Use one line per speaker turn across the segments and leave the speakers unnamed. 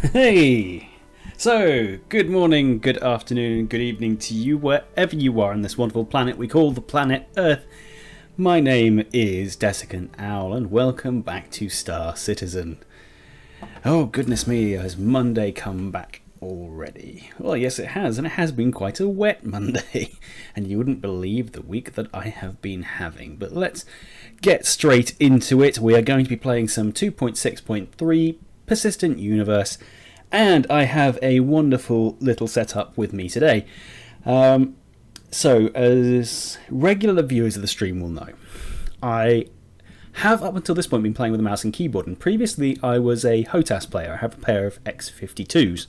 Hey! So, good morning, good afternoon, good evening to you wherever you are on this wonderful planet we call the planet Earth. My name is Desiccant Owl and welcome back to Star Citizen. Oh goodness me, has Monday come back already? Well yes it has, and it has been quite a wet Monday. And you wouldn't believe the week that I have been having. But let's get straight into it. We are going to be playing some 2.6.3 Persistent Universe, and I have a wonderful little setup with me today. So, as regular viewers of the stream will know, I have up until this point been playing with a mouse and keyboard, and previously I was a HOTAS player. I have a pair of X56s,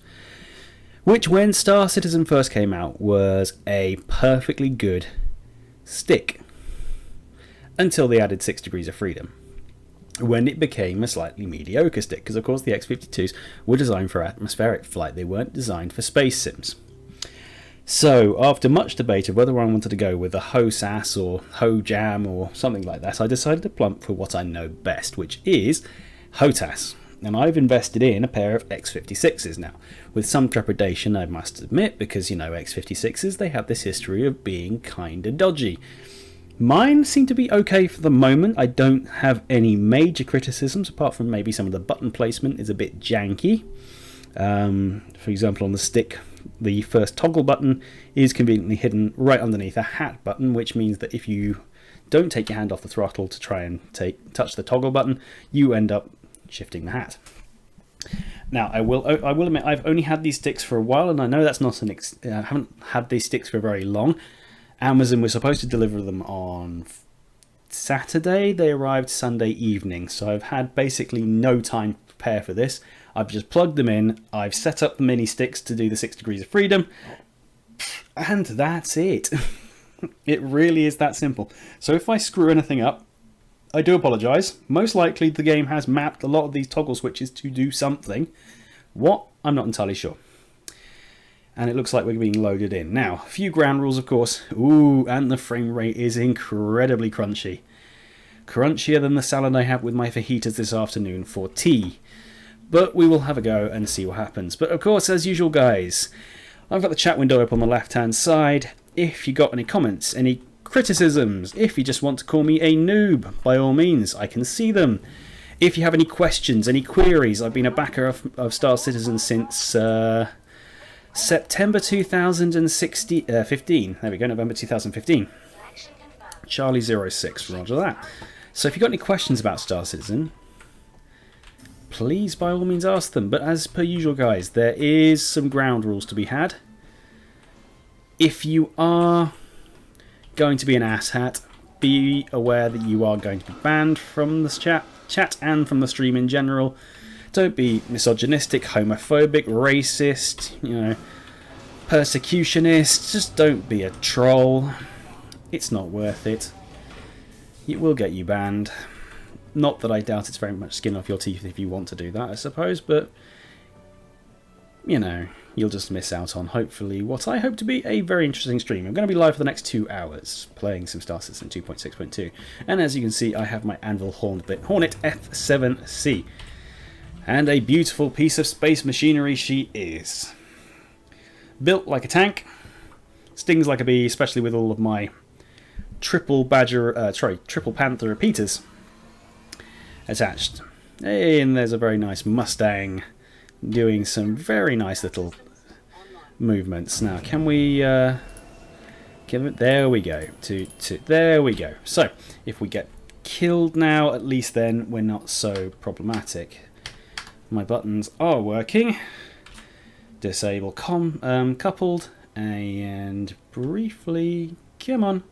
which when Star Citizen first came out was a perfectly good stick, until they added 6 Degrees of Freedom, when it became a slightly mediocre stick, because of course the X52s were designed for atmospheric flight, they weren't designed for space sims. So after much debate of whether I wanted to go with a HOSAS or HOJAM or something like that, I decided to plump for what I know best, which is HOTAS. And I've invested in a pair of X56s now, with some trepidation I must admit, because you know X56s, they have this history of being kinda dodgy. Mine seem to be okay for the moment. I don't have any major criticisms, apart from maybe some of the button placement is a bit janky. For example, on the stick, the first toggle button is conveniently hidden right underneath a hat button, which means that if you don't take your hand off the throttle to try and touch the toggle button, you end up shifting the hat. Now, I will admit, I've only had these sticks for a while, and I know that's not I haven't had these sticks for very long. Amazon was supposed to deliver them on Saturday. They arrived Sunday evening, so I've had basically no time to prepare for this. I've just plugged them in, I've set up the mini sticks to do the 6 Degrees of Freedom, and that's it. It really is that simple. So if I screw anything up, I do apologise. Most likely the game has mapped a lot of these toggle switches to do something. What? I'm not entirely sure. And it looks like we're being loaded in. Now, a few ground rules, of course. Ooh, and the frame rate is incredibly crunchy. Crunchier than the salad I had with my fajitas this afternoon for tea. But we will have a go and see what happens. But of course, as usual, guys, I've got the chat window up on the left-hand side. If you got any comments, any criticisms, if you just want to call me a noob, by all means, I can see them. If you have any questions, any queries, I've been a backer of Star Citizen since September 2015. There we go, November 2015. Charlie 06, roger that. So if you've got any questions about Star Citizen, please by all means ask them. But as per usual, guys, there is some ground rules to be had. If you are going to be an asshat, be aware that you are going to be banned from this chat and from the stream in general. Don't be misogynistic, homophobic, racist, persecutionist. Just don't be a troll. It's not worth it. It will get you banned. Not that I doubt it's very much skin off your teeth if you want to do that, I suppose, but you'll just miss out on, hopefully, what I hope to be a very interesting stream. I'm going to be live for the next 2 hours, playing some Star Citizen 2.6.2. And as you can see, I have my Anvil Hornet F7C. And a beautiful piece of space machinery she is. Built like a tank, stings like a bee, especially with all of my triple Panther repeaters attached. Hey, and there's a very nice Mustang doing some very nice little movements. Now, can we give it? There we go. There we go. So, if we get killed now, at least then we're not so problematic. My buttons are working. Disable coupled, and briefly, come on.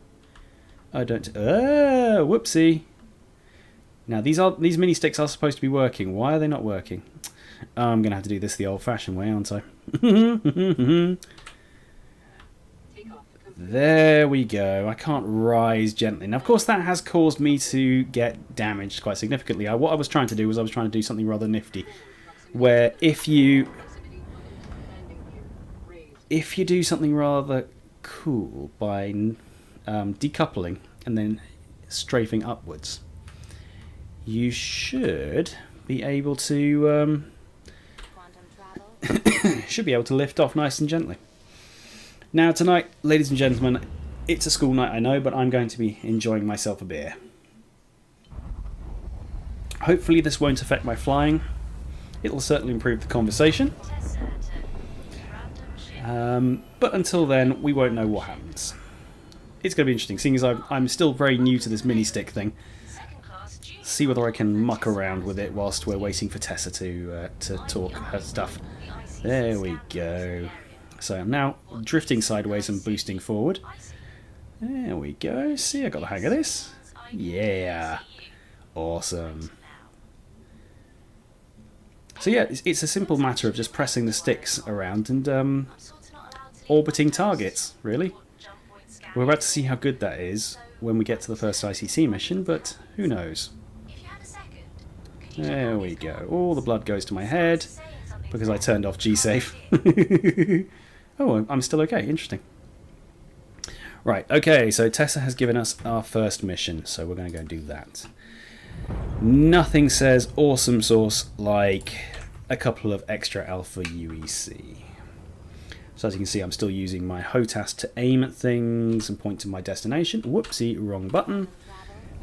I don't. Whoopsie. Now these mini sticks are supposed to be working. Why are they not working? I'm gonna have to do this the old-fashioned way, aren't I? There we go. I can't rise gently. Now, of course, that has caused me to get damaged quite significantly. What I was trying to do was I was trying to do something rather nifty, where if you do something rather cool by decoupling and then strafing upwards, you should be able to should be able to lift off nice and gently. Now tonight, ladies and gentlemen, it's a school night, I know, but I'm going to be enjoying myself a beer. Hopefully this won't affect my flying. It'll certainly improve the conversation. But until then, we won't know what happens. It's going to be interesting, seeing as I'm still very new to this mini-stick thing. See whether I can muck around with it whilst we're waiting for Tessa to talk her stuff. There we go. So I'm now drifting sideways and boosting forward. There we go. See, I got the hang of this. Yeah. Awesome. So yeah, it's a simple matter of just pressing the sticks around and orbiting targets, really. We're about to see how good that is when we get to the first ICC mission, but who knows. There we go. All the blood goes to my head because I turned off G-Safe. Oh, I'm still okay. Interesting. Right, okay, so Tessa has given us our first mission, so we're going to go do that. Nothing says awesome sauce like a couple of extra alpha UEC. So as you can see, I'm still using my HOTAS to aim at things and point to my destination. Whoopsie, wrong button.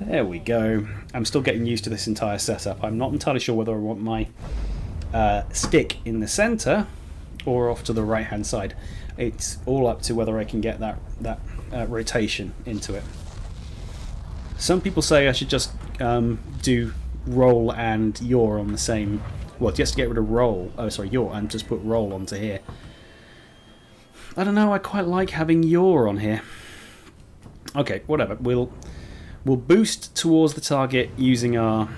There we go. I'm still getting used to this entire setup. I'm not entirely sure whether I want my stick in the centre or off to the right hand side. It's all up to whether I can get that rotation into it. Some people say I should just do roll and yaw on the same... Well, just to get rid of roll, oh sorry, yaw, and just put roll onto here. I don't know, I quite like having yaw on here. Okay, whatever. We'll boost towards the target using our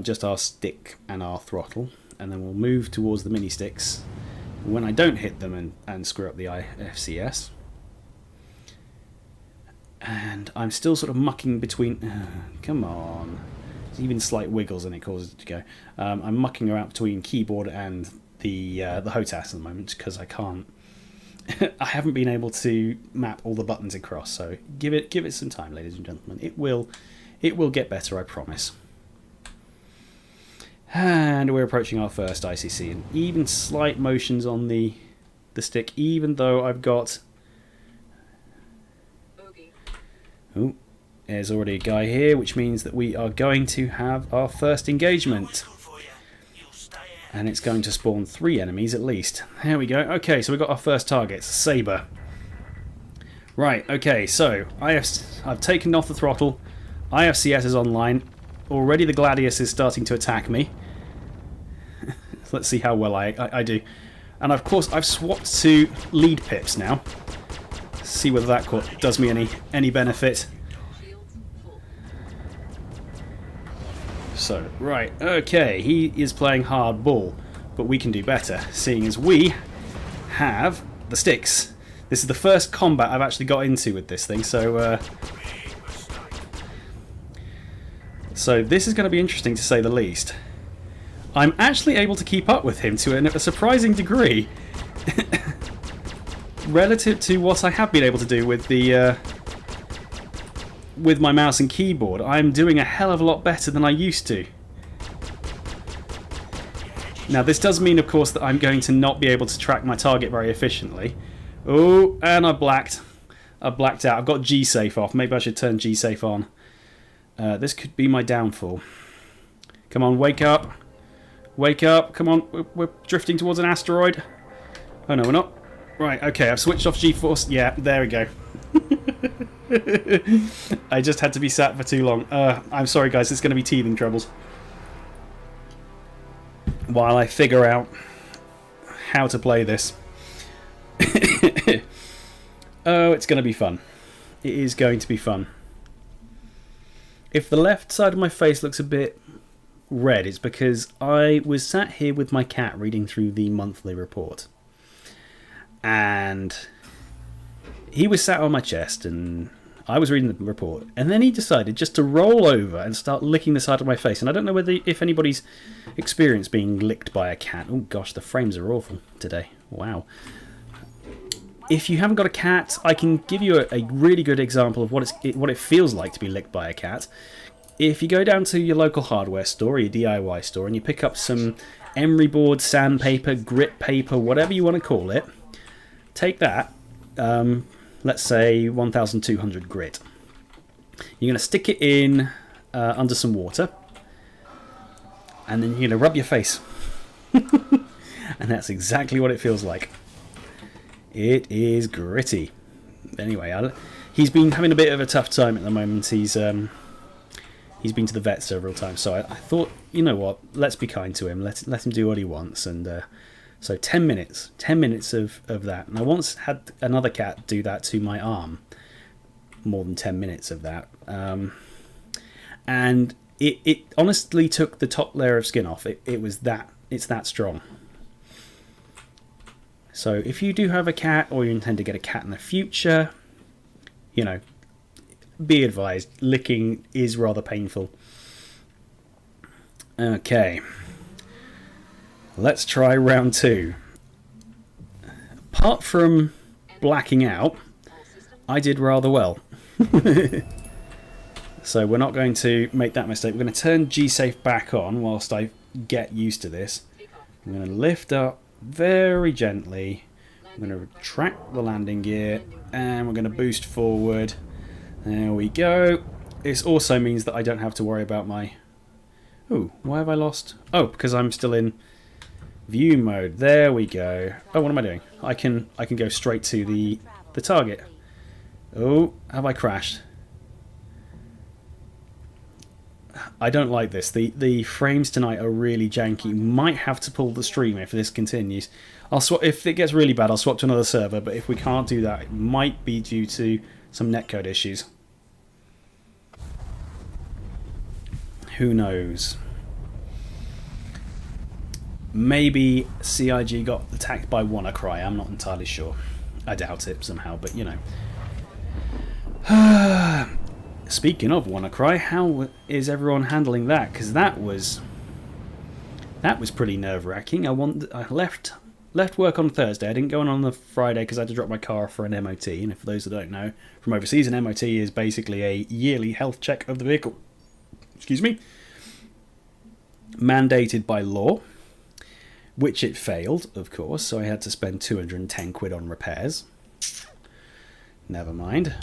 just our stick and our throttle, and then we'll move towards the mini sticks when I don't hit them and screw up the IFCS. And I'm still sort of mucking between... come on. There's even slight wiggles and it causes it to go. I'm mucking around between keyboard and the HOTAS at the moment because I can't... I haven't been able to map all the buttons across, so give it some time, ladies and gentlemen. It will get better, I promise. And we're approaching our first ICC, and even slight motions on the stick, even though I've got... Oh, there's already a guy here, which means that we are going to have our first engagement. And it's going to spawn 3 enemies at least. There we go. Okay, so we've got our first target, Sabre. Right, okay, so I've taken off the throttle. IFCS is online. Already the Gladius is starting to attack me. Let's see how well I do. And of course I've swapped to lead pips now. See whether that does me any benefit. So, right, okay, he is playing hardball, but we can do better, seeing as we have the sticks. This is the first combat I've actually got into with this thing, so this is going to be interesting to say the least. I'm actually able to keep up with him to a surprising degree, relative to what I have been able to do with the with my mouse and keyboard. I'm doing a hell of a lot better than I used to. Now this does mean, of course, that I'm going to not be able to track my target very efficiently. Oh, and I blacked out. I've got G-Safe off. Maybe I should turn G-Safe on. This could be my downfall. Come on, wake up. Wake up. Come on, we're drifting towards an asteroid. Oh no, we're not. Right, okay, I've switched off G-Force. Yeah, there we go. I just had to be sat for too long. I'm sorry guys, it's going to be teething troubles while I figure out how to play this. Oh, it's going to be fun. It is going to be fun. If the left side of my face looks a bit red, it's because I was sat here with my cat reading through the monthly report. And he was sat on my chest and I was reading the report, and then he decided just to roll over and start licking the side of my face. And I don't know if anybody's experienced being licked by a cat. Oh gosh, the frames are awful today. Wow. If you haven't got a cat, I can give you a really good example of what it feels like to be licked by a cat. if you go down to your local hardware store or your DIY store and you pick up some emery board, sandpaper, grit paper, whatever you want to call it, take that, let's say 1200 grit. You're going to stick it in under some water, and then you're going to rub your face. And that's exactly what it feels like. It is gritty. Anyway, he's been having a bit of a tough time at the moment. He's been to the vet several times, so I thought, you know what, let's be kind to him. Let him do what he wants. And so 10 minutes of that. And I once had another cat do that to my arm. More than 10 minutes of that. And it honestly took the top layer of skin off. It's that strong. So if you do have a cat, or you intend to get a cat in the future, you know, be advised, licking is rather painful. Okay, let's try round 2. Apart from blacking out, I did rather well. So we're not going to make that mistake. We're going to turn G-Safe back on whilst I get used to this. I'm going to lift up very gently. I'm going to retract the landing gear, and we're going to boost forward. There we go. This also means that I don't have to worry about my... Ooh, why have I lost? Oh, because I'm still in view mode. There we go. Oh, what am I doing? I can go straight to the target. Oh, have I crashed? I don't like this. The frames tonight are really janky. Might have to pull the stream if this continues. I'll swap if it gets really bad. I'll swap to another server. But if we can't do that, it might be due to some netcode issues. Who knows? Maybe CIG got attacked by WannaCry. I'm not entirely sure. I doubt it somehow, but you know. Speaking of WannaCry, how is everyone handling that? Because that was pretty nerve-wracking. I left work on Thursday. I didn't go on the Friday because I had to drop my car for an MOT. And for those that don't know, from overseas, an MOT is basically a yearly health check of the vehicle. Excuse me. Mandated by law, which it failed, of course. So I had to spend 210 quid on repairs. Never mind.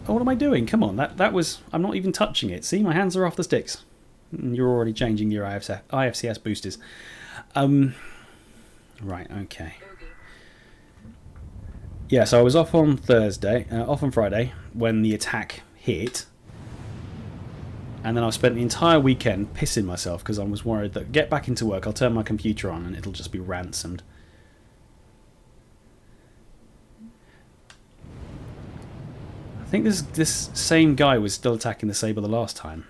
Oh, what am I doing? Come on, that was... I'm not even touching it. See, my hands are off the sticks. You're already changing your IFCS boosters. Right, okay. Yeah, so I was off on Friday, when the attack hit. And then I spent the entire weekend pissing myself because I was worried that get back into work, I'll turn my computer on and it'll just be ransomed. I think this same guy was still attacking the Sabre the last time.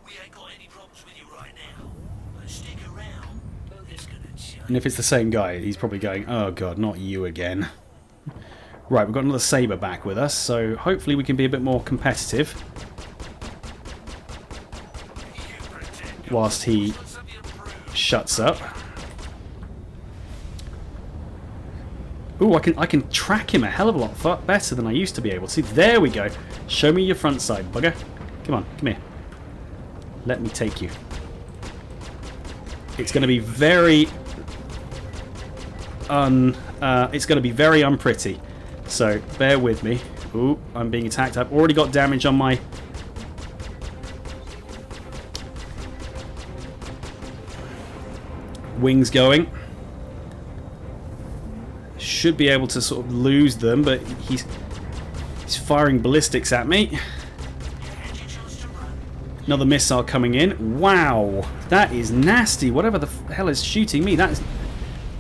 We ain't got any problems with you right now, but stick around. It's gonna change.
And if it's the same guy, he's probably going, oh god, not you again. Right, we've got another Sabre back with us, so hopefully we can be a bit more competitive. Whilst he shuts up. Ooh, I can track him a hell of a lot better than I used to be able to. There we go. Show me your front side, bugger. Come on, come here. Let me take you. It's going to be very unpretty. So bear with me. Ooh, I'm being attacked. I've already got damage on my wings going. Should be able to sort of lose them, but he's firing ballistics at me. Another missile coming in. Wow, that is nasty. Whatever the hell is shooting me, that is...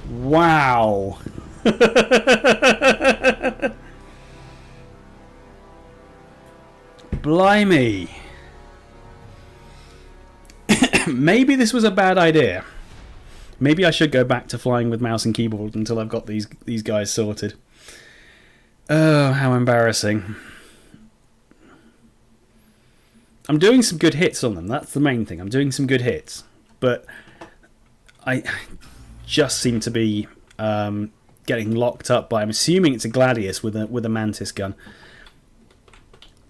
Wow. Blimey. Maybe this was a bad idea. Maybe I should go back to flying with mouse and keyboard until I've got these guys sorted. Oh, how embarrassing. I'm doing some good hits on them. That's the main thing. I'm doing some good hits. But I just seem to be getting locked up by... I'm assuming it's a Gladius with a Mantis gun.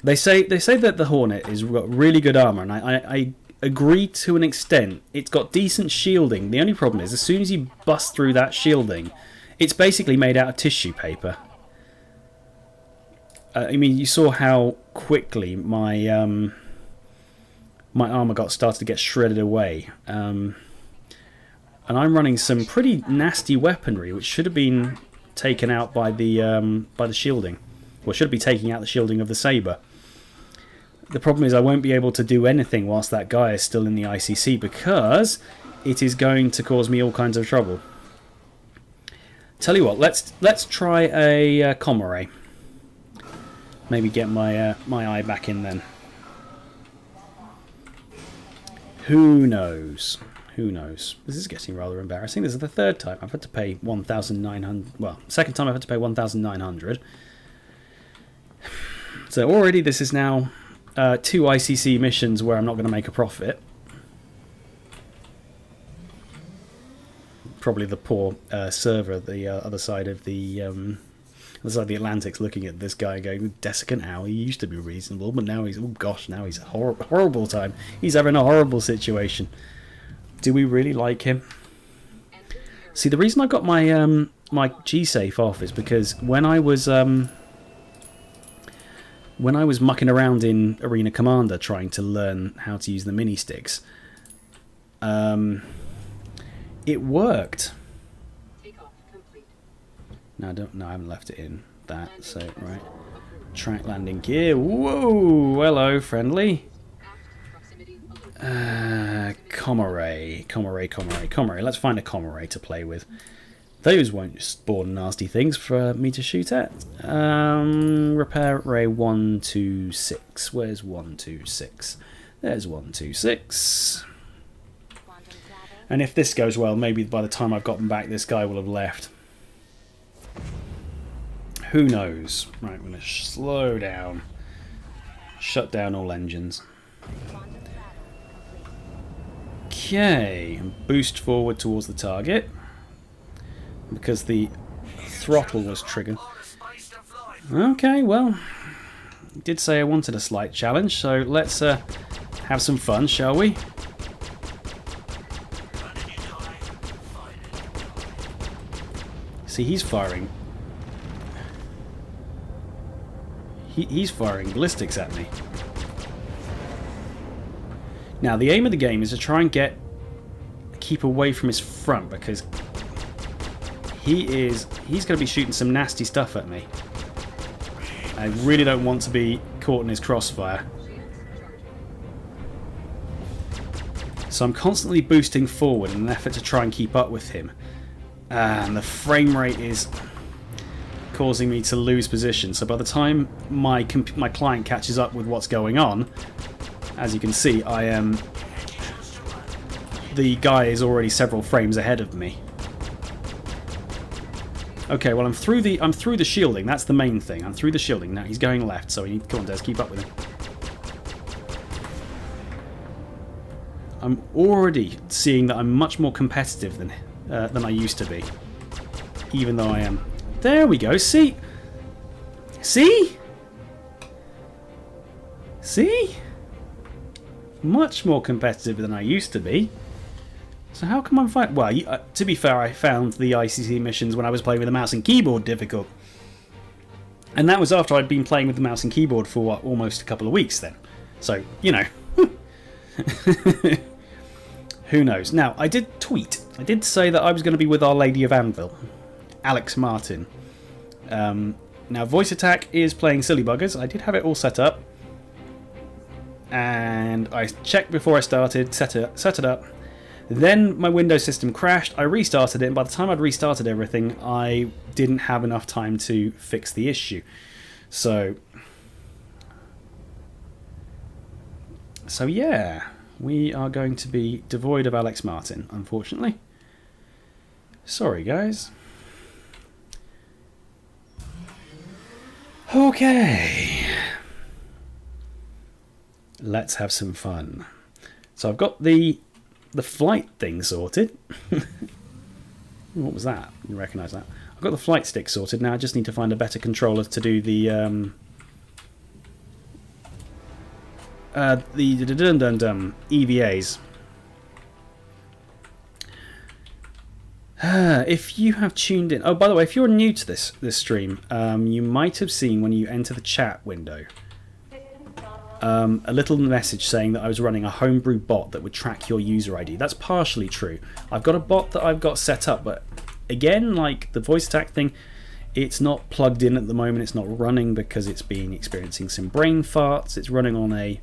They say that the Hornet has got really good armor, and I agree to an extent. It's got decent shielding. The only problem is, as soon as you bust through that shielding, it's basically made out of tissue paper. I mean, you saw how quickly my my armor started to get shredded away, and I'm running some pretty nasty weaponry, which should have been taken out by the shielding, or should be taking out the shielding of the saber. The problem is I won't be able to do anything whilst that guy is still in the ICC, because it is going to cause me all kinds of trouble. Tell you what, let's try a Comore. Maybe get my my eye back in then. Who knows? Who knows? This is getting rather embarrassing. This is the third time I've had to pay 1,900. Well, second time I've had to pay 1,900. So already this is now 2 ICC missions where I'm not going to make a profit. Probably the poor server at the other side of the Atlantic's looking at this guy going, Desiccant Owl, he used to be reasonable, but now he's, oh gosh, now he's a horrible time. He's having a horrible situation. Do we really like him? See, the reason I got my my G-Safe off is because when I was mucking around in Arena Commander trying to learn how to use the mini sticks, it worked. No, I haven't left it in that. So right, track landing gear. Whoa, hello, friendly. Comore. Let's find a Comore to play with. Those won't spawn nasty things for me to shoot at. Repair array 126. Where's 126? There's 126. And if this goes well, maybe by the time I've gotten back, this guy will have left. Who knows? Right, I'm going to slow down. Shut down all engines. Okay, and boost forward towards the target. Because the throttle was triggered. Okay, well, I did say I wanted a slight challenge, so let's have some fun, shall we? See, he's firing. He's firing ballistics at me. Now, the aim of the game is to try and keep away from his front, because he's going to be shooting some nasty stuff at me. I really don't want to be caught in his crossfire. So I'm constantly boosting forward in an effort to try and keep up with him. And the frame rate is causing me to lose position. So by the time my client catches up with what's going on, as you can see, the guy is already several frames ahead of me. Okay, well I'm through the shielding. That's the main thing. I'm through the shielding now. He's going left, so we need to come on, Des, keep up with him. I'm already seeing that I'm much more competitive than I used to be, even though I am. There we go. See, much more competitive than I used to be. So how come I'm fighting? Well, to be fair, I found the ICC missions when I was playing with the mouse and keyboard difficult, and that was after I'd been playing with the mouse and keyboard for what, almost a couple of weeks then. So you know. Who knows? Now, I did tweet. I did say that I was going to be with Our Lady of Anvil, Alex Martin. Now, Voice Attack is playing Silly Buggers. I did have it all set up. And I checked before I started, set it up. Then my Windows system crashed. I restarted it, and by the time I'd restarted everything, I didn't have enough time to fix the issue. So yeah. We are going to be devoid of Alex Martin, unfortunately. Sorry, guys. Okay. Let's have some fun. So I've got the flight thing sorted. What was that? You recognise that? I've got the flight stick sorted. Now I just need to find a better controller to do the the EVAs. If you have tuned in... Oh, by the way, if you're new to this stream, you might have seen when you enter the chat window a little message saying that I was running a homebrew bot that would track your user ID. That's partially true. I've got a bot that I've got set up, but again, like the voice attack thing, it's not plugged in at the moment. It's not running because it's been experiencing some brain farts. It's running on a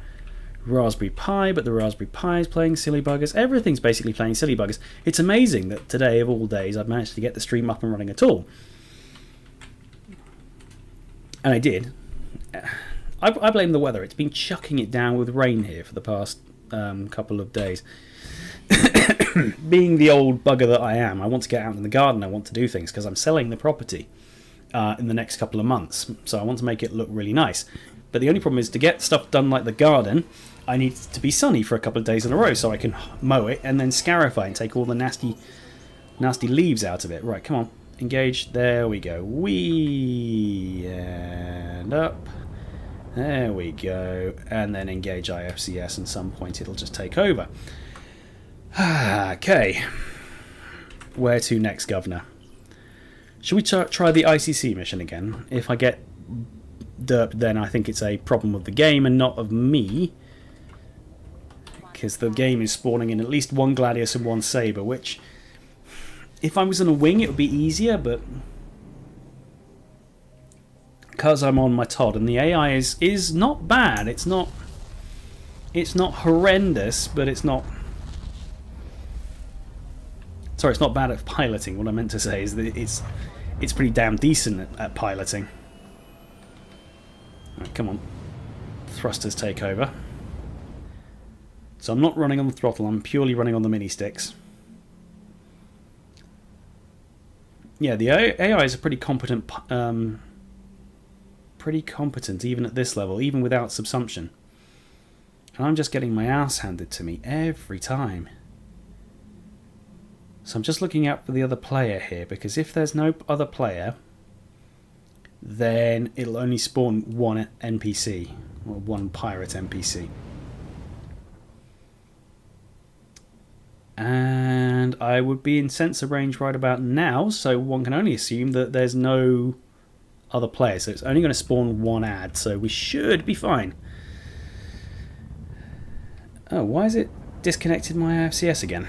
Raspberry Pi, but the Raspberry Pi is playing silly buggers. Everything's basically playing silly buggers. It's amazing that today, of all days, I've managed to get the stream up and running at all. And I did. I blame the weather. It's been chucking it down with rain here for the past couple of days. Being the old bugger that I am, I want to get out in the garden. I want to do things because I'm selling the property in the next couple of months. So I want to make it look really nice. But the only problem is to get stuff done like the garden, I need it to be sunny for a couple of days in a row so I can mow it and then scarify and take all the nasty leaves out of it. Right, come on. Engage. There we go. Wee. And up. There we go. And then engage IFCS, and at some point it'll just take over. Okay. Where to next, Governor? Should we try the ICC mission again? If I get derped, then I think it's a problem of the game and not of me. Because the game is spawning in at least one Gladius and one Saber, which, if I was on a wing, it would be easier, but because I'm on my Todd, and the AI is not bad. It's not horrendous, but it's not... Sorry, it's not bad at piloting. What I meant to say is that it's pretty damn decent at piloting. Right, come on. Thrusters take over. So I'm not running on the throttle, I'm purely running on the mini sticks. Yeah, the AI is a pretty competent even at this level, even without subsumption. And I'm just getting my ass handed to me every time. So I'm just looking out for the other player here, because if there's no other player, then it'll only spawn one NPC, or one pirate NPC. And I would be in sensor range right about now, so one can only assume that there's no other players. So it's only going to spawn one ad, so we should be fine. Oh, why is it disconnected my IFCS again?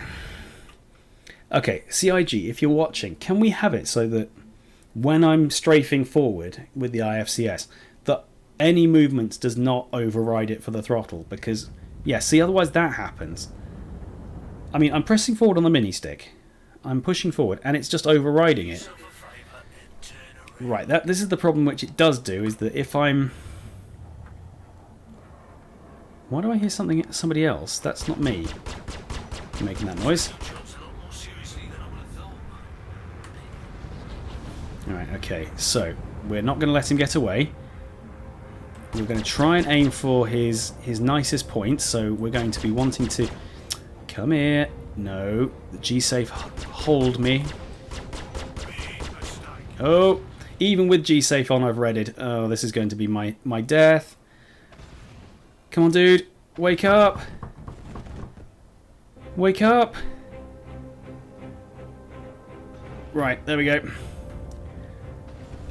Okay, CIG, if you're watching, can we have it so that when I'm strafing forward with the IFCS, that any movements does not override it for the throttle? Because, yeah, see, otherwise that happens. I mean, I'm pressing forward on the mini stick. I'm pushing forward, and it's just overriding it. Right, this is the problem which it does do, is that if I'm... Why do I hear somebody else? That's not me making that noise. Alright, okay, so we're not going to let him get away. We're going to try and aim for his nicest point, so we're going to be wanting to... Come here. No. The G-Safe hold me. Oh, even with G-Safe on, I've read it. Oh, this is going to be my death. Come on, dude. Wake up. Wake up. Right, there we go.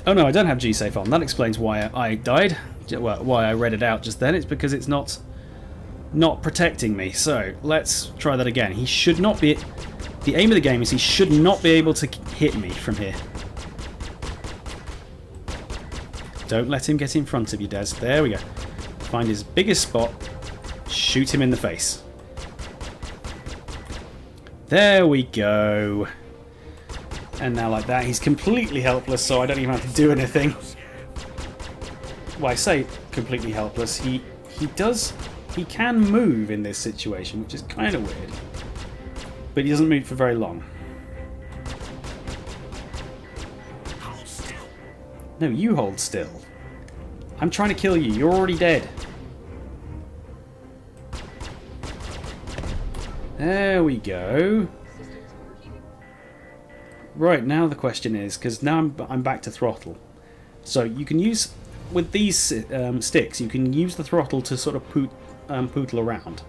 Oh no, I don't have G-Safe on. That explains why I died. Well, why I read it out just then. It's because it's not protecting me. So let's try that again. He should not be... The aim of the game is he should not be able to hit me from here. Don't let him get in front of you, Des. There we go. Find his biggest spot. Shoot him in the face. There we go. And now like that, he's completely helpless, so I don't even have to do anything. Well, I say completely helpless. He can move in this situation, which is kind of weird. But he doesn't move for very long. No, you hold still. I'm trying to kill you. You're already dead. There we go. Right, now the question is, because now I'm back to throttle. So you can use, with these sticks, you can use the throttle to sort of poodle around.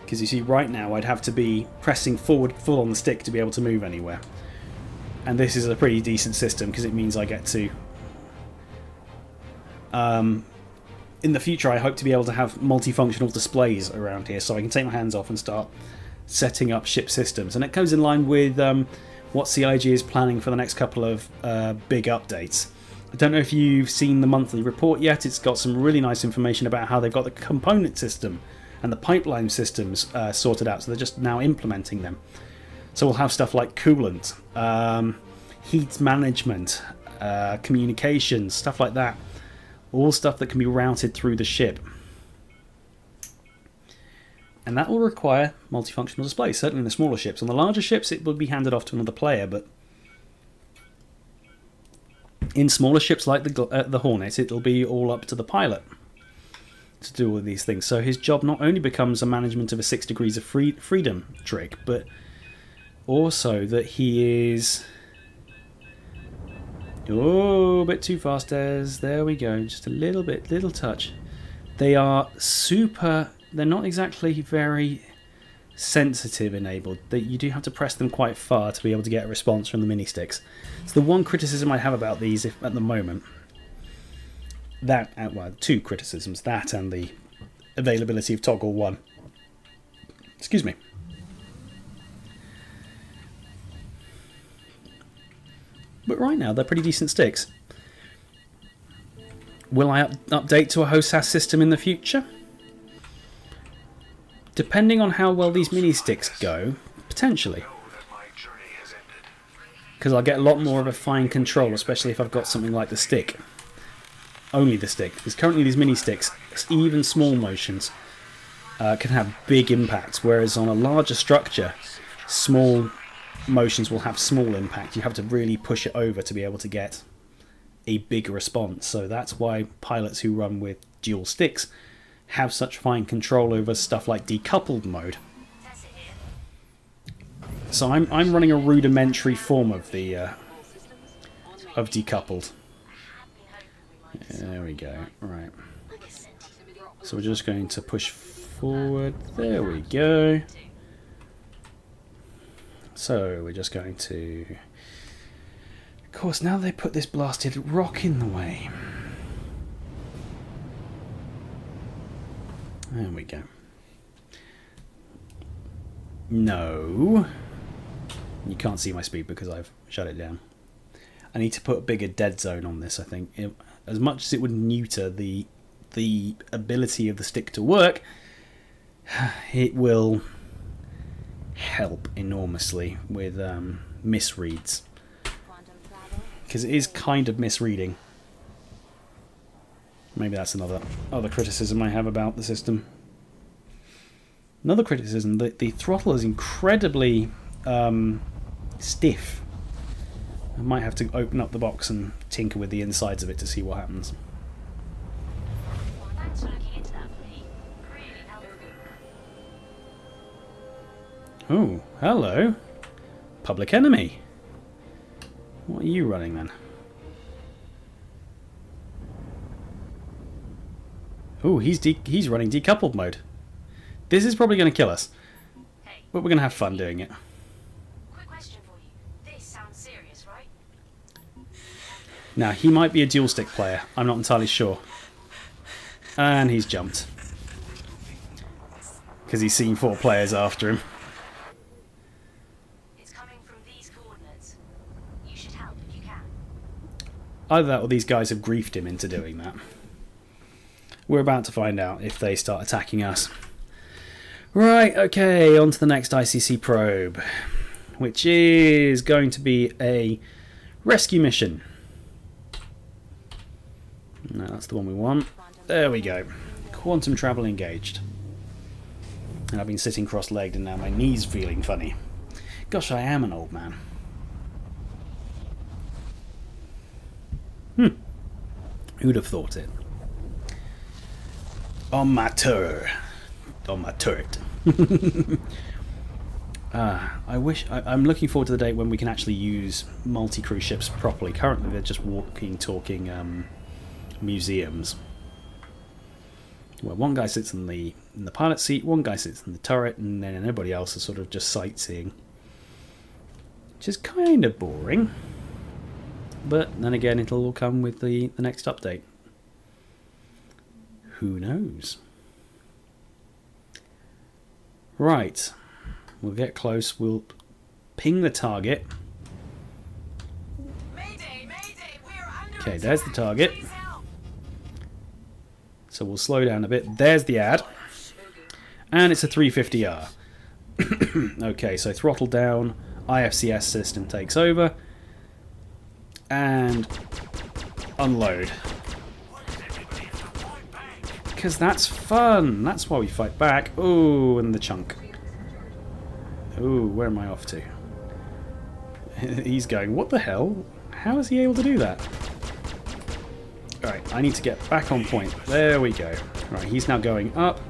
Because you see, right now I'd have to be pressing forward full on the stick to be able to move anywhere. And this is a pretty decent system because it means I get to... in the future I hope to be able to have multifunctional displays around here so I can take my hands off and start setting up ship systems. And it comes in line with what CIG is planning for the next couple of big updates. I don't know if you've seen the monthly report yet. It's got some really nice information about how they've got the component system and the pipeline systems sorted out, so they're just now implementing them. So we'll have stuff like coolant, heat management, communications, stuff like that. All stuff that can be routed through the ship. And that will require multifunctional displays, certainly in the smaller ships. On the larger ships it will be handed off to another player, but in smaller ships like the Hornet, it'll be all up to the pilot to do all of these things. So his job not only becomes a management of a 6 degrees of freedom trick, but also that he is... Oh, a bit too fast, Des. There we go. Just a little bit, little touch. They are super... They're not exactly very sensitive enabled. You do have to press them quite far to be able to get a response from the mini sticks. It's the one criticism I have about these at the moment. That, well, two criticisms. That and the availability of toggle 1. Excuse me. But right now they're pretty decent sticks. Will I update to a HOSAS system in the future? Depending on how well these mini sticks go, potentially. Because I'll get a lot more of a fine control, especially if I've got something like the stick. Only the stick. Because currently these mini sticks, even small motions, can have big impacts. Whereas on a larger structure, small motions will have small impact. You have to really push it over to be able to get a big response. So that's why pilots who run with dual sticks have such fine control over stuff like decoupled mode. So I'm running a rudimentary form of the of decoupled. There we go. Right. So we're just going to push forward. There we go. So we're just going to... Of course, now they put this blasted rock in the way. There we go. No. You can't see my speed because I've shut it down. I need to put a bigger dead zone on this, I think. As much as it would neuter the ability of the stick to work, it will help enormously with misreads. Because it is kind of misreading. Maybe that's another criticism I have about the system. Another criticism, that the throttle is incredibly stiff. I might have to open up the box and tinker with the insides of it to see what happens. Oh, hello. Public Enemy. What are you running then? Oh, he's running decoupled mode. This is probably going to kill us. But we're going to have fun doing it.
Quick question for you. This sounds serious, right?
Now, he might be a dual stick player. I'm not entirely sure. And he's jumped. Because he's seen 4 players after him.
It's coming from these coordinates. You should help if you can.
Either that or these guys have griefed him into doing that. We're about to find out if they start attacking us. Right, okay, on to the next ICC probe, which is going to be a rescue mission. No, that's the one we want. There we go. Quantum travel engaged. And I've been sitting cross-legged and now my knee's feeling funny. Gosh, I am an old man. Who'd have thought it? On my turret. I'm looking forward to the date when we can actually use multi-cruise ships properly. Currently they're just walking, talking museums. where one guy sits in the pilot seat, one guy sits in the turret, and then everybody else is sort of just sightseeing. Which is kind of boring. But then again, it'll all come with the next update. Who knows? Right. We'll get close. We'll ping the target. Okay, there's the target. So we'll slow down a bit. There's the ad. And it's a 350R. Okay, so throttle down. IFCS system takes over. And unload. Because that's fun. That's why we fight back. Oh, and the chunk. Oh, where am I off to? He's going, what the hell? How is he able to do that? Alright, I need to get back on point. There we go. Right, he's now going up.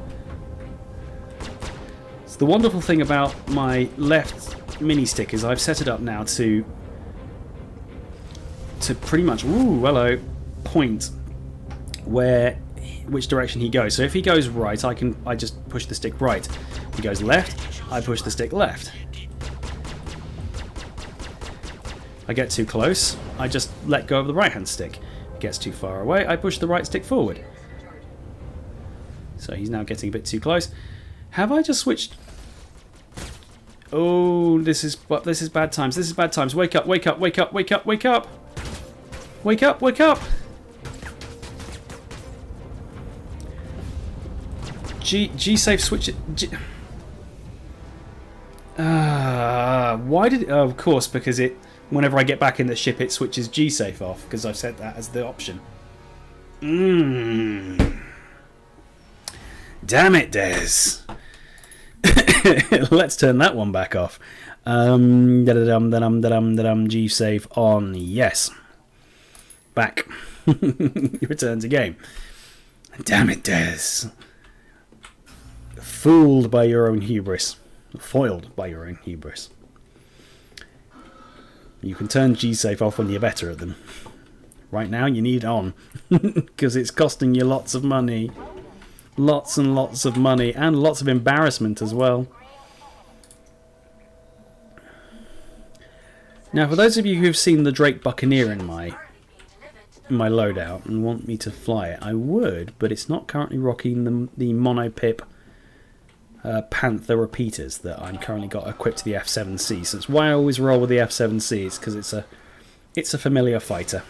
So the wonderful thing about my left mini stick is I've set it up now to pretty much, ooh, hello, point which direction he goes. So if he goes right, I just push the stick right. If he goes left, I push the stick left. I get too close, I just let go of the right hand stick. Gets too far away, I push the right stick forward. So he's now getting a bit too close. Have I just switched? Oh, this is bad times. This is bad times. Wake up, wake up, wake up, wake up, wake up. Wake up, wake up. G-safe switch it. Why did it? Oh, of course, because it. Whenever I get back in the ship, it switches G-safe off, because I've set that as the option. Damn it, Des. Let's turn that one back off. G-safe on. Yes. Back. Return to game. Damn it, Des. Fooled by your own hubris. Foiled by your own hubris. You can turn G-safe off when you're better at them. Right now you need on. Because it's costing you lots of money. Lots and lots of money. And lots of embarrassment as well. Now for those of you who've seen the Drake Buccaneer in my loadout and want me to fly it, I would, but it's not currently rocking the monopip Panther repeaters that I'm currently got equipped to the F7C. So that's why I always roll with the F7C. It's because it's a familiar fighter.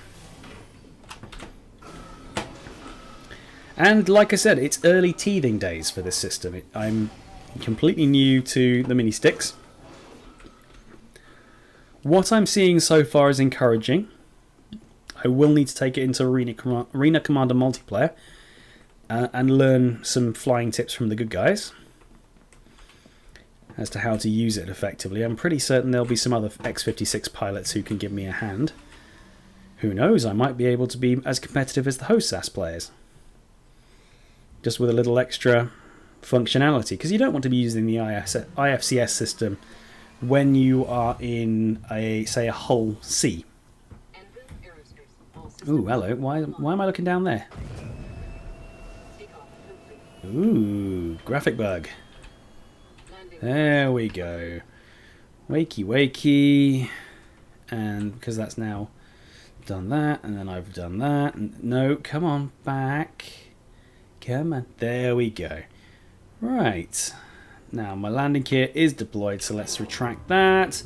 And like I said, it's early teething days for this system. I'm completely new to the mini sticks. What I'm seeing so far is encouraging. I will need to take it into Arena Commander multiplayer and learn some flying tips from the good guys as to how to use it effectively. I'm pretty certain there'll be some other X56 pilots who can give me a hand. Who knows, I might be able to be as competitive as the HOSAS players. Just with a little extra functionality, because you don't want to be using the IFCS system when you are in say a hull C. Ooh, hello. Why am I looking down there? Ooh, graphic bug. There we go. Wakey, wakey. And because that's now done that, and then I've done that. And no, come on, back. Come on. There we go. Right. Now my landing gear is deployed, so let's retract that.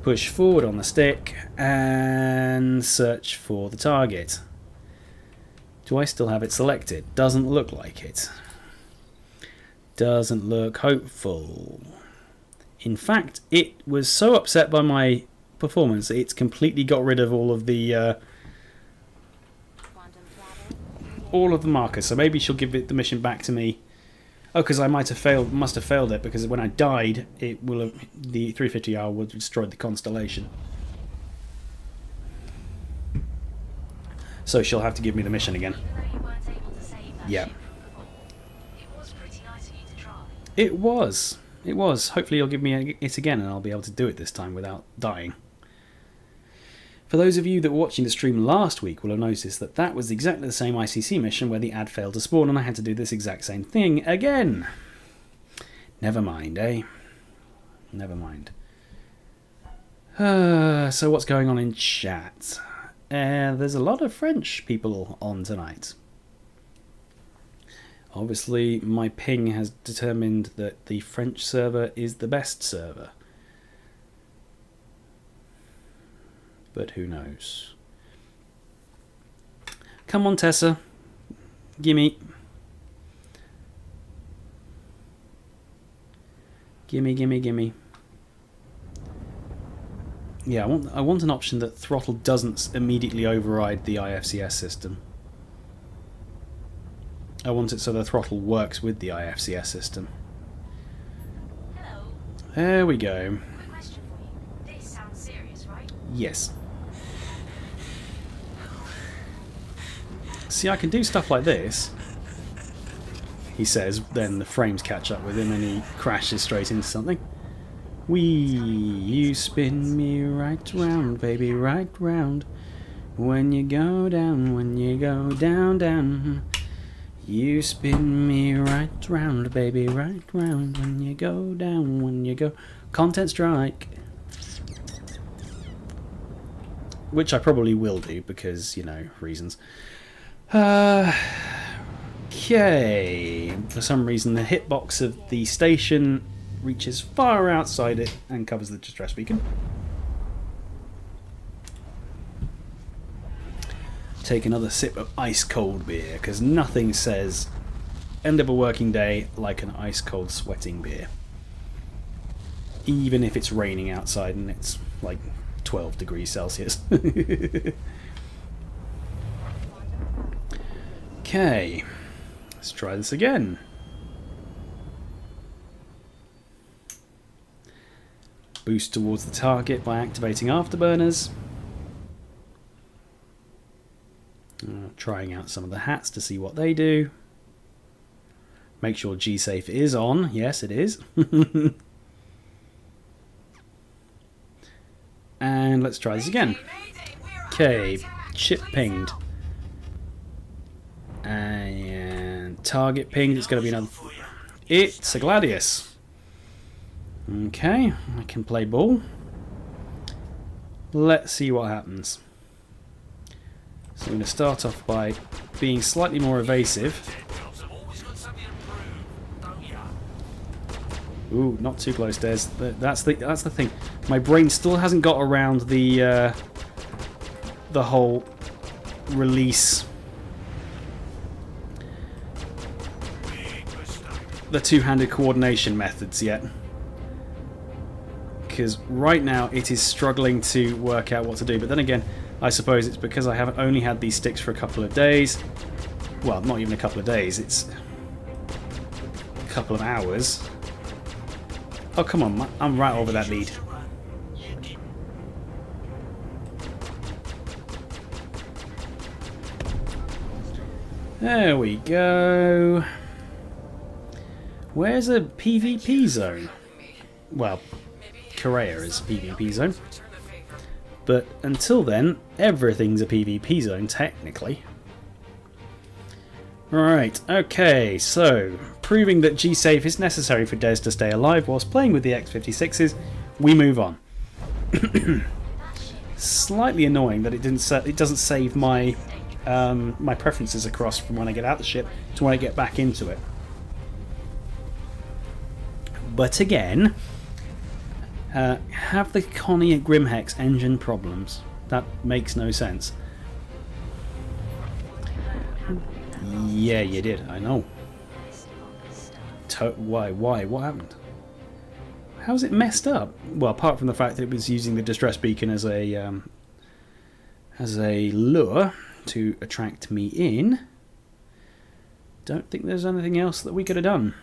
Push forward on the stick and search for the target. Do I still have it selected? Doesn't look like it. Doesn't look hopeful. In fact, it was so upset by my performance, it's completely got rid of all of the markers. So maybe she'll give it the mission back to me. Oh, because I must have failed it, because when I died, the 350R would have destroyed the constellation. So she'll have to give me the mission again. Yeah. It was. It was. Hopefully you'll give me it again and I'll be able to do it this time without dying. For those of you that were watching the stream last week will have noticed that that was exactly the same ICC mission where the ad failed to spawn and I had to do this exact same thing again. Never mind, eh? Never mind. So what's going on in chat? There's a lot of French people on tonight. Obviously, my ping has determined that the French server is the best server. But who knows? Come on, Tessa. Gimme. Gimme, gimme, gimme. Yeah, I want an option that throttle doesn't immediately override the IFCS system. I want it so the throttle works with the IFCS system.
Hello.
There we go.
Quick question for you. This sounds serious, right?
Yes. See, I can do stuff like this, he says, then the frames catch up with him and he crashes straight into something. Wee, you spin me right round, baby, right round. When you go down, down. You spin me right round, baby, right round. When you go down, when you go... Content strike. Which I probably will do because, you know, reasons. Okay. For some reason, the hitbox of the station reaches far outside it and covers the distress beacon. Take another sip of ice cold beer because nothing says end of a working day like an ice cold sweating beer. Even if it's raining outside and it's like 12 degrees Celsius. Okay, let's try this again. Boost towards the target by activating afterburners. Trying out some of the hats to see what they do. Make sure G-Safe is on. Yes, it is. And let's try this again. Okay, ship pinged. And target pinged. It's going to be another... It's a Gladius. Okay, I can play ball. Let's see what happens. So I'm going to start off by being slightly more evasive. Ooh, not too close, Des. That's the thing. My brain still hasn't got around the whole release, the two-handed coordination methods yet. Because right now it is struggling to work out what to do. But then again, I suppose it's because I haven't only had these sticks for a couple of days. Well, not even a couple of days. It's a couple of hours. Oh, come on. I'm right over that lead. There we go. Where's a PvP zone? Well, Korea is a PvP zone. But until then, everything's a PvP zone, technically. Right, okay, so, proving that G-Safe is necessary for Des to stay alive whilst playing with the X56s, we move on. Slightly annoying that it doesn't save my my preferences across from when I get out the ship to when I get back into it. But again, have the Connie at Grimhex engine problems? That makes no sense. Yeah, you did. I know. Why? What happened? How's it messed up? Well, apart from the fact that it was using the distress beacon as a lure to attract me in, don't think there's anything else that we could have done.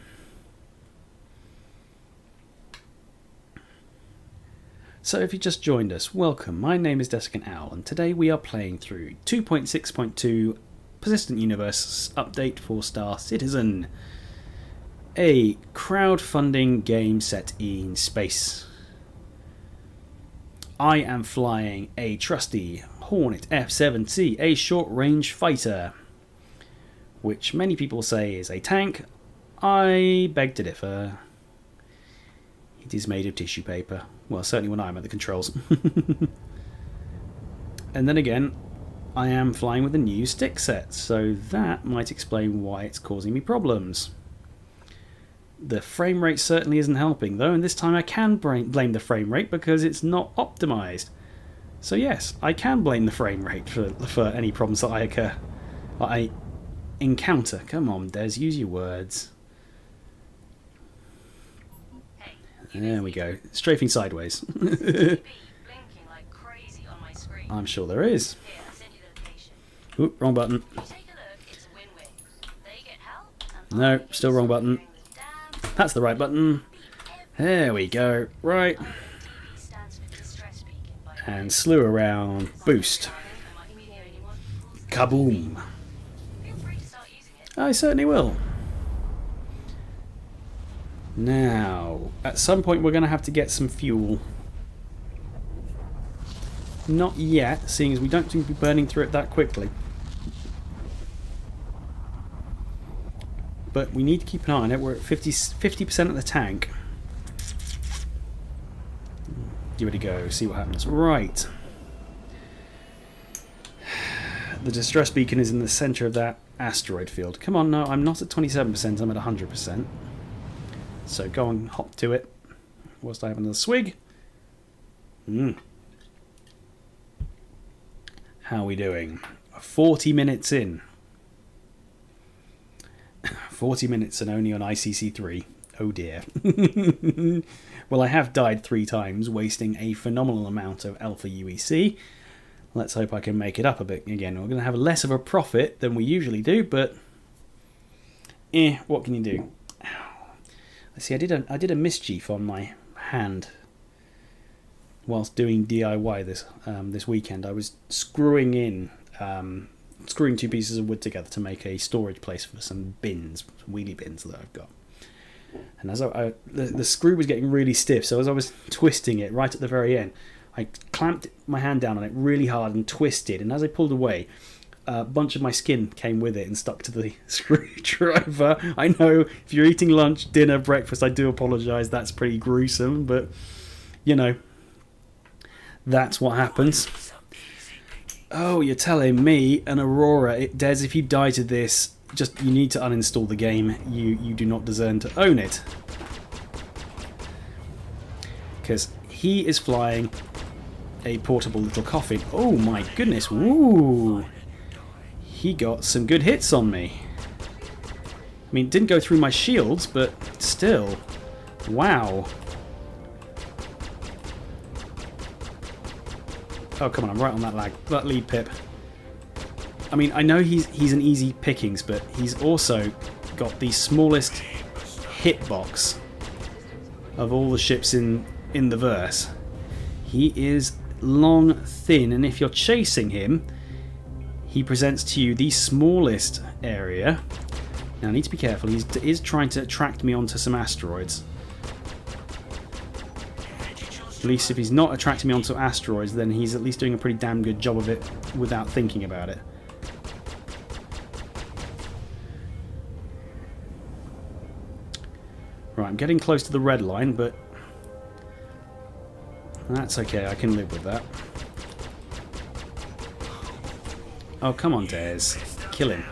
So if you just joined us, welcome. My name is Desiccant Owl, and today we are playing through 2.6.2 Persistent Universe update for Star Citizen, a crowdfunding game set in space. I am flying a trusty Hornet F7C, a short-range fighter, which many people say is a tank. I beg to differ. It is made of tissue paper. Well, certainly when I'm at the controls. And then again, I am flying with a new stick set, so that might explain why it's causing me problems. The frame rate certainly isn't helping though, and this time I can blame the frame rate because it's not optimized. So yes, I can blame the frame rate for any problems that I encounter. Come on, Des, use your words.
Hey,
There we go. Strafing sideways.
blinking like crazy on my screen.
I'm sure there is.
Here, I sent you the location.
Oop, wrong button.
You take a look, it's a win-win. They get help, and
No,
I get
still wrong button.
something damn
That's the right button. There we go. Right.
DB stands for distress beacon by
And slew around. Boost.
Am I hear anyone?
Kaboom.
Feel free to start using it.
I certainly will. Now, at some point we're going to have to get some fuel. Not yet, seeing as we don't seem to be burning through it that quickly. But we need to keep an eye on it. We're at 50% of the tank. Give it a go, see what happens. Right. The distress beacon is in the centre of that asteroid field. Come on, no, I'm not at 27%, I'm at 100%. So go and hop to it whilst I have another swig. How are we doing? 40 minutes in. 40 minutes and only on ICC3. Oh dear. Well, I have died 3 times, wasting a phenomenal amount of Alpha UEC. Let's hope I can make it up a bit again. We're going to have less of a profit than we usually do, but what can you do? See, I did a mischief on my hand whilst doing DIY this weekend. I was screwing 2 pieces of wood together to make a storage place for some bins, some wheelie bins that I've got. And as the screw was getting really stiff, so as I was twisting it right at the very end, I clamped my hand down on it really hard and twisted. And as I pulled away, a bunch of my skin came with it and stuck to the screwdriver. I know, if you're eating lunch, dinner, breakfast, I do apologise. That's pretty gruesome, but you know, that's what happens. Oh, you're telling me an Aurora, Des, if you die to this, you need to uninstall the game. You do not deserve to own it. Because he is flying a portable little coffin. Oh my goodness, woo! He got some good hits on me. I mean, it didn't go through my shields, but still. Wow. Oh, come on, I'm right on that lead pip. I mean, I know he's an easy pickings, but he's also got the smallest hitbox of all the ships in the verse. He is long, thin, and if you're chasing him, he presents to you the smallest area. Now I need to be careful, he is trying to attract me onto some asteroids. At least if he's not attracting me onto asteroids, then he's at least doing a pretty damn good job of it without thinking about it. Right, I'm getting close to the red line, but that's okay, I can live with that. Oh, come on, Des. Kill him.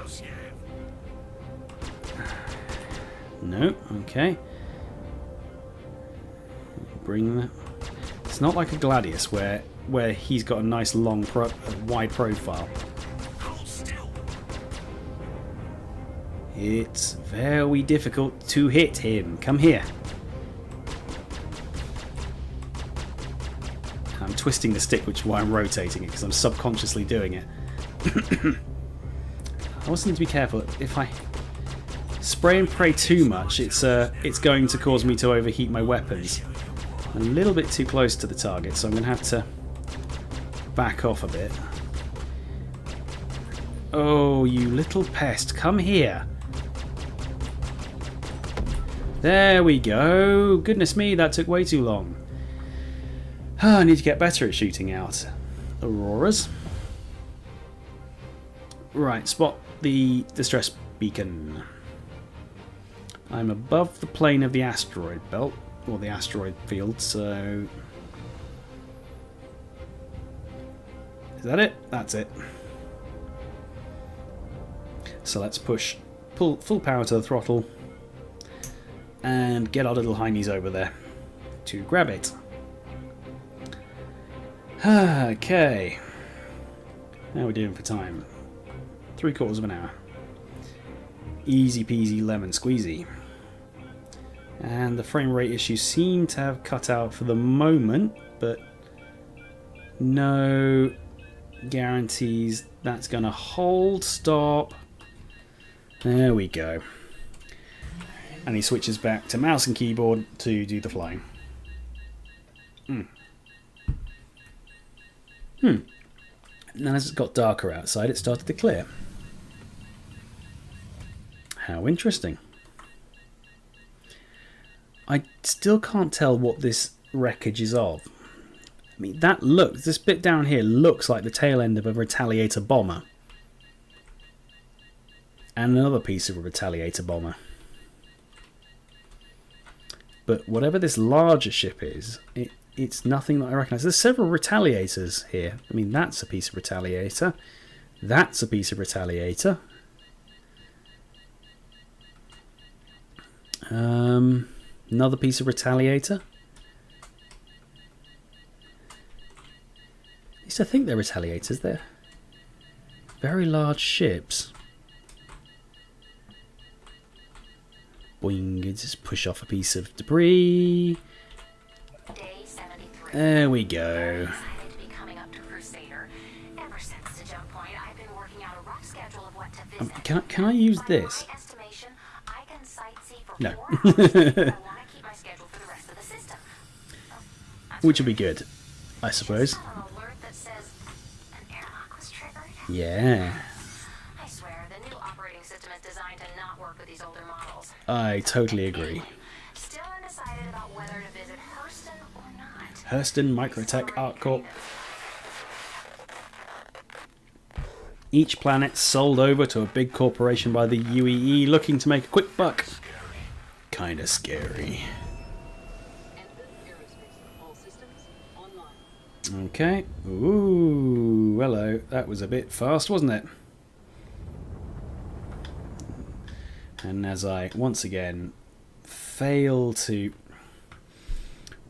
No, okay. Bring that. It's not like a Gladius where he's got a nice long, wide profile. It's very difficult to hit him. Come here. I'm twisting the stick, which is why I'm rotating it, because I'm subconsciously doing it. I also need to be careful. If I spray and pray too much, it's going to cause me to overheat my weapons. I'm a little bit too close to the target, so I'm going to have to back off a bit. Oh, you little pest, come here. There we go. Goodness me, that took way too long. I need to get better at shooting out auroras. Right, spot the distress beacon. I'm above the plane of the asteroid belt, or the asteroid field, so... Is that it? That's it. So let's pull full power to the throttle, and get our little heinies over there to grab it. Okay. How are we doing for time? 3/4 of an hour. Easy peasy lemon squeezy. And the frame rate issues seem to have cut out for the moment, but no guarantees that's going to hold. Stop. There we go. And he switches back to mouse and keyboard to do the flying. Now as it got darker outside, it started to clear. How interesting. I still can't tell what this wreckage is of. I mean, this bit down here looks like the tail end of a Retaliator bomber. And another piece of a Retaliator bomber. But whatever this larger ship is, it's nothing that I recognise. There's several Retaliators here. I mean, that's a piece of Retaliator. That's a piece of Retaliator. Another piece of Retaliator. At least I think they're Retaliators. They're very large ships. Boing, just push off a piece of debris.
Day 73.
There we go.
Excited to be coming up to Crusader. Ever since the jump point, I've been working out a rough schedule of what to visit.
Can I use this?
By my estimation, I can sightsee for
No.
4 hours. I want to keep my schedule for the rest of the system.
Which would be good, I suppose.
An alert that says an airlock was triggered.
Yeah,
I swear, the new operating system is designed to not work with these older models.
I totally agree.
Still undecided about whether to visit Hurston or not.
Hurston Microtech Art Corp. Each planet sold over to a big corporation by the UEE looking to make a quick buck. Kinda scary. Okay. Ooh, hello. That was a bit fast, wasn't it? And as I once again fail to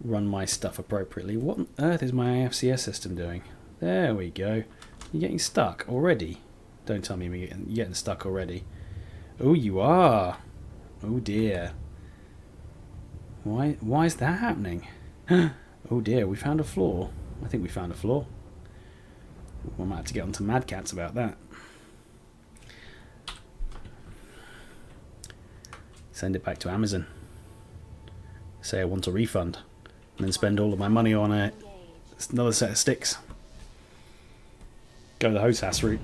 run my stuff appropriately, what on earth is my AFCS system doing? There we go. You're getting stuck already. Don't tell me you're getting stuck already. Oh, you are. Oh dear. Why is that happening? Oh dear, we found a flaw. I think we found a flaw. We might have to get onto Mad Cats about that. Send it back to Amazon. Say I want a refund. And then spend all of my money on another set of sticks. Go the HOSAS route.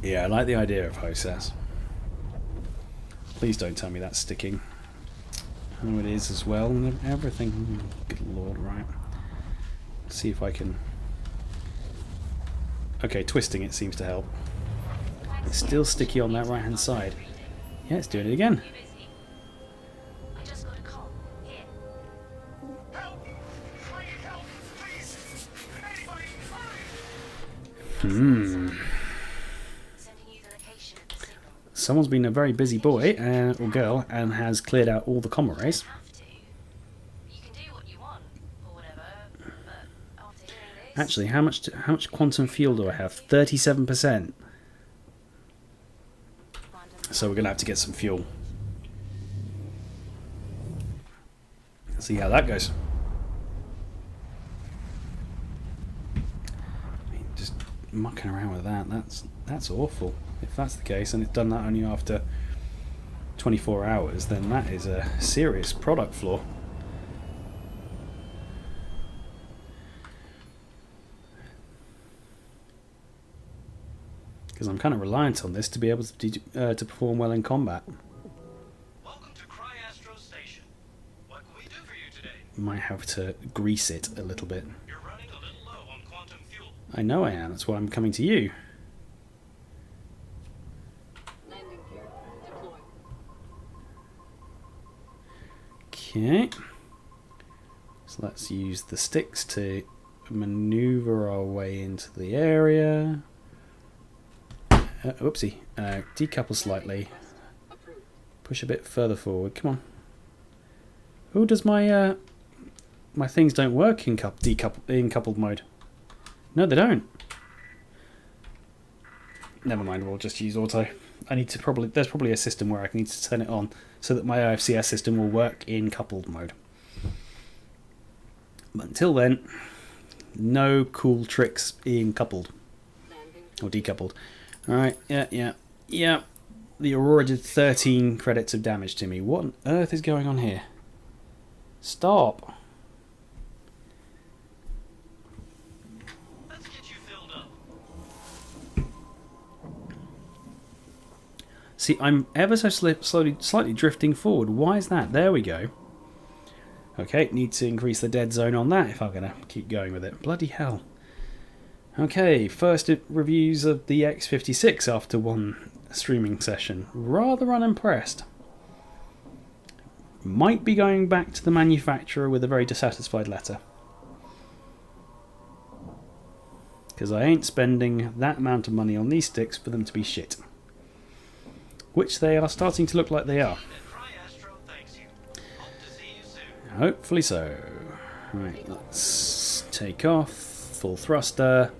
Yeah, I like the idea of HOSAS. Please don't tell me that's sticking. I know it is as well, and everything. Good lord, right. Let's see if I can... Okay, twisting it seems to help. It's still sticky on that right hand side. Yeah, it's doing it again.
I just got a call. Here.
Help! I need help, please! Anybody, hurry!
Sending you the location of the signal.
Someone's been a very busy boy, or girl, and has cleared out all the comm arrays.
Have to. You can do what you want, or whatever, but after hearing this...
Actually, how much quantum fuel do I have? 37%. So we're going to have to get some fuel. See how that goes. I mean, just mucking around with that, that's awful. If that's the case, and it's done that only after 24 hours, then that is a serious product flaw. Because I'm kind of reliant on this to be able to perform well in combat. might have to grease it a little bit.
You're running a little low on quantum fuel.
I know I am, that's why I'm coming to you.
Landing gear deployed.
Okay. So let's use the sticks to maneuver our way into the area. Whoopsie. Decouple slightly.
Approved.
Push a bit further forward. Come on. Oh, does my my things don't work in coupled mode? No, they don't. Never mind. We'll just use auto. I need to there's probably a system where I need to turn it on so that my OFCS system will work in coupled mode. But until then, no cool tricks in coupled
Landing.
or decoupled. All right. Yeah. The Aurora did 13 credits of damage to me. What on earth is going on here? Stop.
Let's get you filled up.
See, I'm ever so slightly drifting forward. Why is that? There we go. Okay, need to increase the dead zone on that if I'm going to keep going with it. Bloody hell. Okay, first reviews of the X56 after one streaming session. Rather unimpressed. Might be going back to the manufacturer with a very dissatisfied letter. Because I ain't spending that amount of money on these sticks for them to be shit. Which they are starting to look like they are.
Cryastro thanks you. Hope to see you soon.
Hopefully so. Right, let's take off. Full thruster.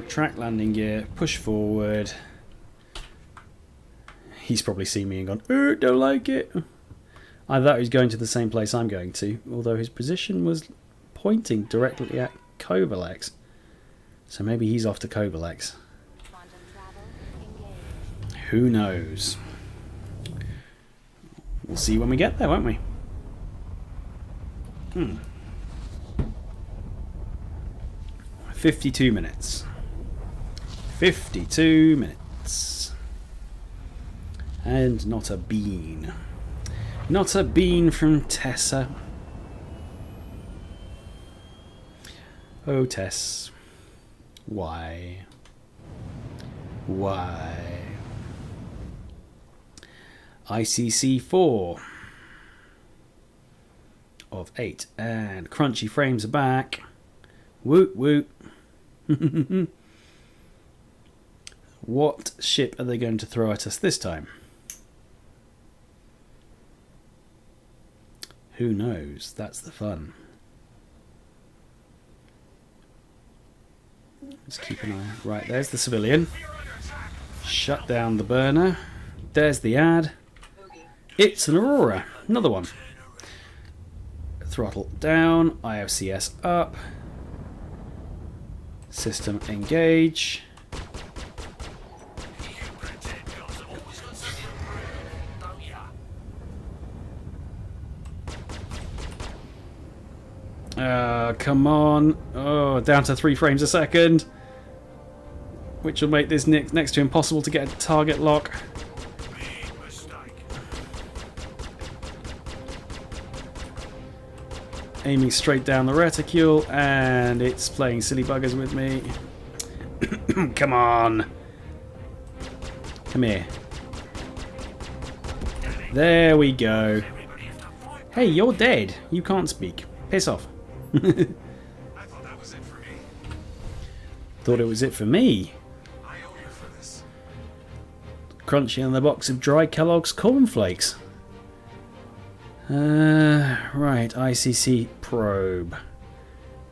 Track landing gear. Push forward. He's probably seen me and gone, "Oh, don't like it." I thought he was going to the same place I'm going to, although his position was pointing directly at Kovalex. So maybe he's off to Kovalex.
Quantum travel engaged.
Who knows? We'll see when we get there, won't we? 52 minutes. 52 minutes. And not a bean. Not a bean from Tessa. Oh, Tess. Why? Why? ICC 4 of 8. And crunchy frames are back. Woot woot. What ship are they going to throw at us this time? Who knows? That's the fun. Let's keep an eye. Right, there's the civilian. Shut down the burner. There's the ad. It's an Aurora. Another one. Throttle down. IFCS up. System engage. Come on. Oh, down to 3 frames a second. Which will make this next to impossible to get a target lock.
Big mistake.
Aiming straight down the reticule, and it's playing silly buggers with me. Come on. Come here. There we go. Hey, you're dead. You can't speak. Piss off.
I thought that was it for me.
Thought it was it for me.
I owe you for this.
Crunchy on the box of dry Kellogg's cornflakes. Right, ICC probe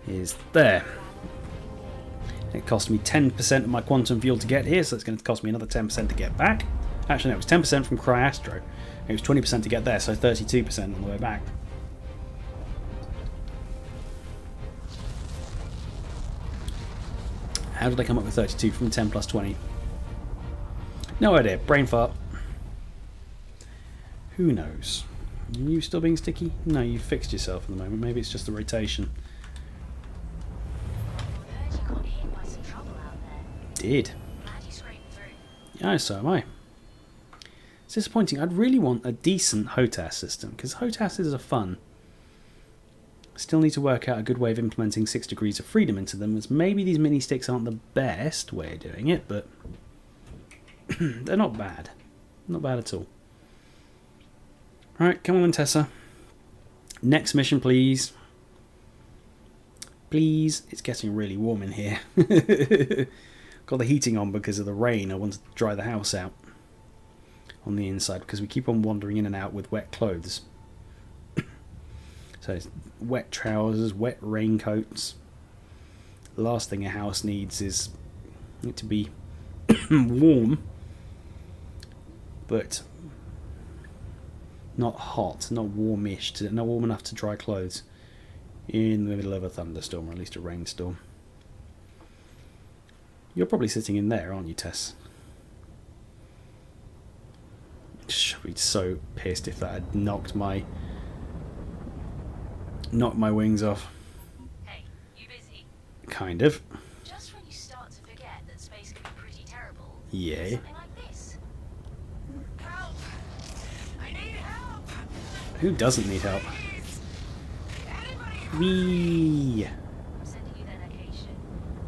is there. It cost me 10% of my quantum fuel to get here, so it's going to cost me another 10% to get back. Actually, no, it was 10% from Cryastro. It was 20% to get there, so 32% on the way back. How did I come up with 32 from 10 plus 20? No idea. Brain fart. Who knows? Are you still being sticky? No, you've fixed yourself at the moment. Maybe it's just the rotation.
Heard you got hit by some trouble out there.
Did.
Glad you scraped through.
Yeah, so am I. It's disappointing. I'd really want a decent HOTAS system, because HOTASs are fun. Still need to work out a good way of implementing 6 degrees of freedom into them, as maybe these mini sticks aren't the best way of doing it, but they're not bad. Not bad at all. Alright, come on, Tessa. Next mission, please. Please. It's getting really warm in here. Got the heating on because of the rain. I wanted to dry the house out on the inside because we keep on wandering in and out with wet clothes. So it's wet trousers, wet raincoats. The last thing a house needs is it to be warm, but not hot, not warmish, not warm enough to dry clothes in the middle of a thunderstorm, or at least a rainstorm. You're probably sitting in there, aren't you, Tess? I'd be so pissed if that had knocked my wings off.
Hey, you busy?
Kind of.
Just when you start to forget that space can be pretty terrible.
Yeah.
Something like this.
Help! I need help!
Who doesn't need help?
Please! Anybody
Wee.
I'm sending you their location.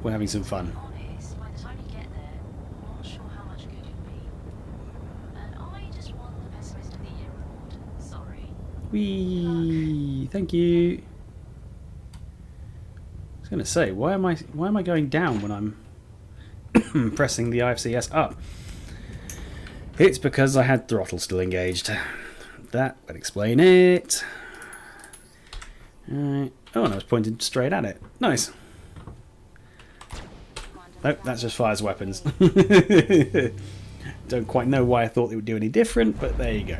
We're having some fun.
Honest, by the time you get there, I'm not sure how much good you'll be. And I just won the Pessimist of the Year award. Sorry.
Wee. Thank you. I was going to say, why am I going down when I'm pressing the IFCS up? It's because I had throttle still engaged. That would explain it. Oh, and I was pointed straight at it. Nice. Nope, that's just fires weapons. Don't quite know why I thought it would do any different, but there you go.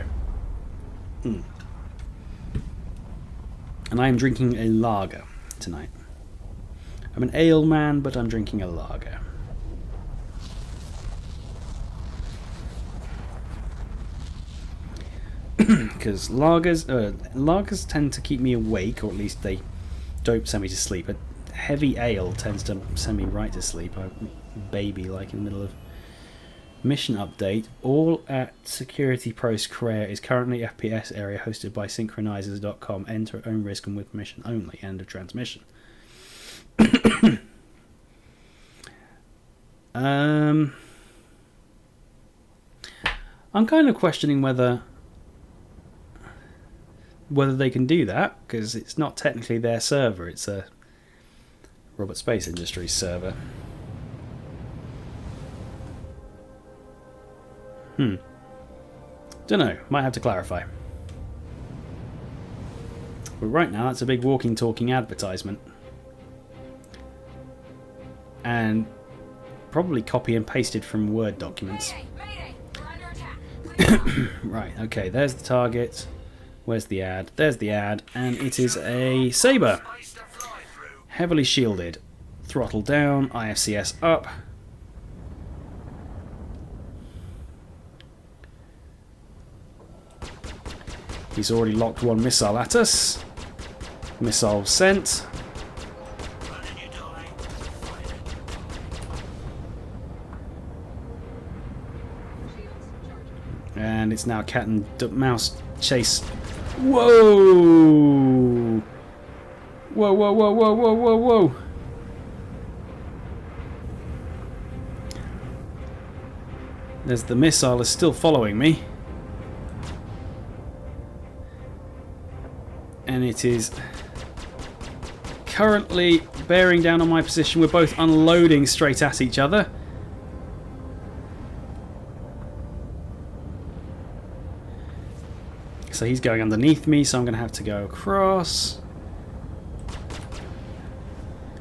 And I am drinking a lager tonight. I'm an ale man, but I'm drinking a lager. Because lagers tend to keep me awake, or at least they don't send me to sleep. A heavy ale tends to send me right to sleep. I baby like in the middle of mission update. All at Security Post Korea is currently FPS area hosted by synchronizers.com. Enter at own risk and with permission only. End of transmission. I'm kind of questioning whether they can do that, because it's not technically their server, it's a Robert Space Industries server. Dunno, might have to clarify. But right now that's a big walking talking advertisement. And probably copy and pasted from Word documents.
Mayday! We're under attack.
Right, okay, there's the target. Where's the ad? There's the ad, and it is a Sabre.
space to fly through?
Heavily shielded. Throttle down, IFCS up. He's already locked one missile at us. Missile sent.
Run and you die.
Shields charging.
And it's now cat and mouse chase. Whoa! Whoa, whoa, whoa, whoa, whoa, whoa, whoa. There's the missile is still following me. And it is currently bearing down on my position. We're both unloading straight at each other. So he's going underneath me, so I'm going to have to go across.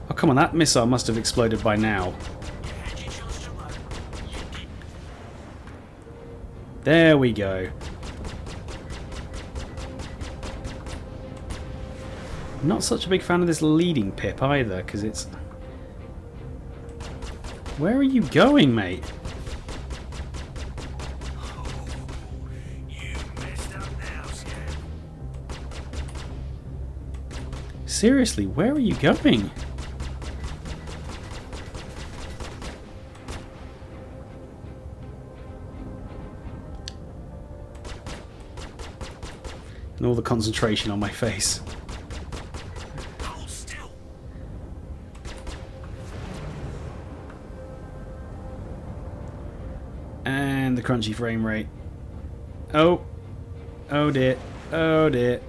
Oh, come on, that missile must have exploded by now.
You had your chance to run. You didn't.
There we go. Not such a big fan of this leading pip either, because it's... Where are you going, mate?
You messed up now, Scan.
Seriously, where are you going? And all the concentration on my face. the crunchy frame rate. Oh. Oh dear. Oh dear.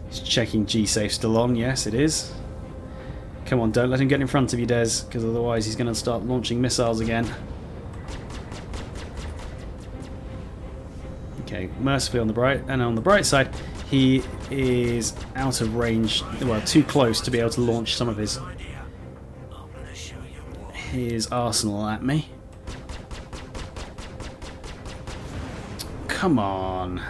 Just checking G-Safe still on. Yes, it is. Come on, don't let him get in front of you, Des, because otherwise he's going to start launching missiles again. Okay, mercifully on the bright side, he is out of range, well, too close to be able to launch some of his arsenal at me. Come on.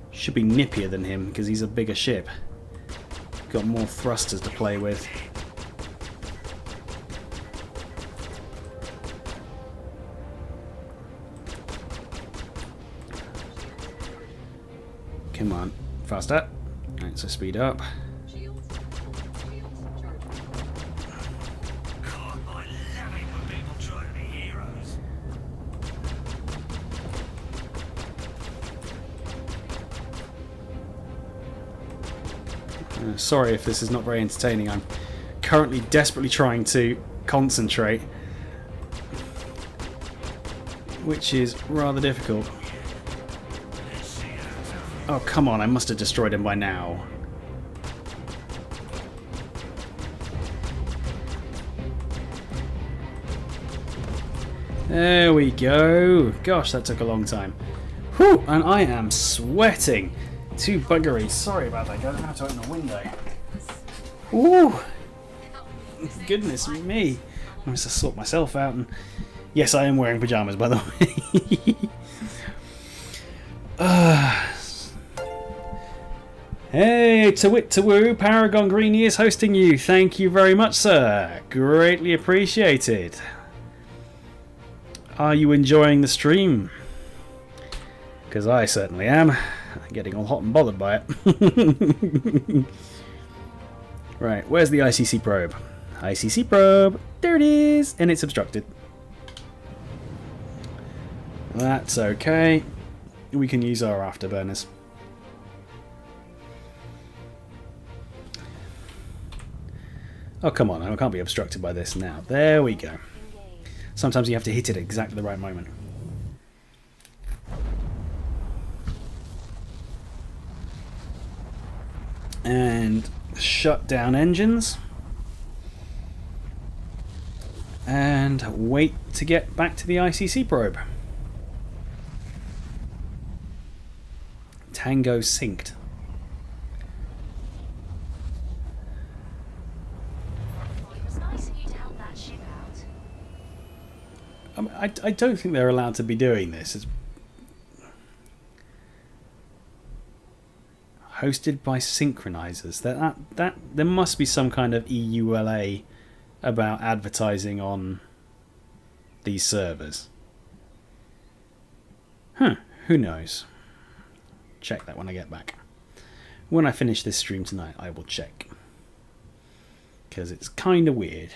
Should be nippier than him because he's a bigger ship. Got more thrusters to play with. Come on, faster. Right, so speed up.
Shields charging.
God, I love it when people try to be heroes.
Sorry if this is not very entertaining. I'm currently desperately trying to concentrate, which is rather difficult. Oh, come on, I must have destroyed him by now. There we go. Gosh, that took a long time. Whew, and I am sweating. Too buggery. Sorry about that, guys. I'm going to have to open a window. Ooh. Goodness me. I must have sort myself out. And yes, I am wearing pyjamas, by the way. Hey, to wit to woo, Paragon Greenie is hosting you. Thank you very much, sir. Greatly appreciated. Are you enjoying the stream? Because I certainly am. I'm getting all hot and bothered by it. Right, where's the ICC probe? ICC probe. There it is, and it's obstructed. That's okay. We can use our afterburners. Oh, come on, I can't be obstructed by this now. There we go. Sometimes you have to hit it at exactly the right moment. And shut down engines. And wait to get back to the ICC probe. Tango synced.
Well, it was nice of you to help that ship out.
I don't think they're allowed to be doing this. It's hosted by synchronizers. That there must be some kind of EULA about advertising on these servers. Huh, who knows? Check that when I get back. When I finish this stream tonight, I will check. Because it's kind of weird.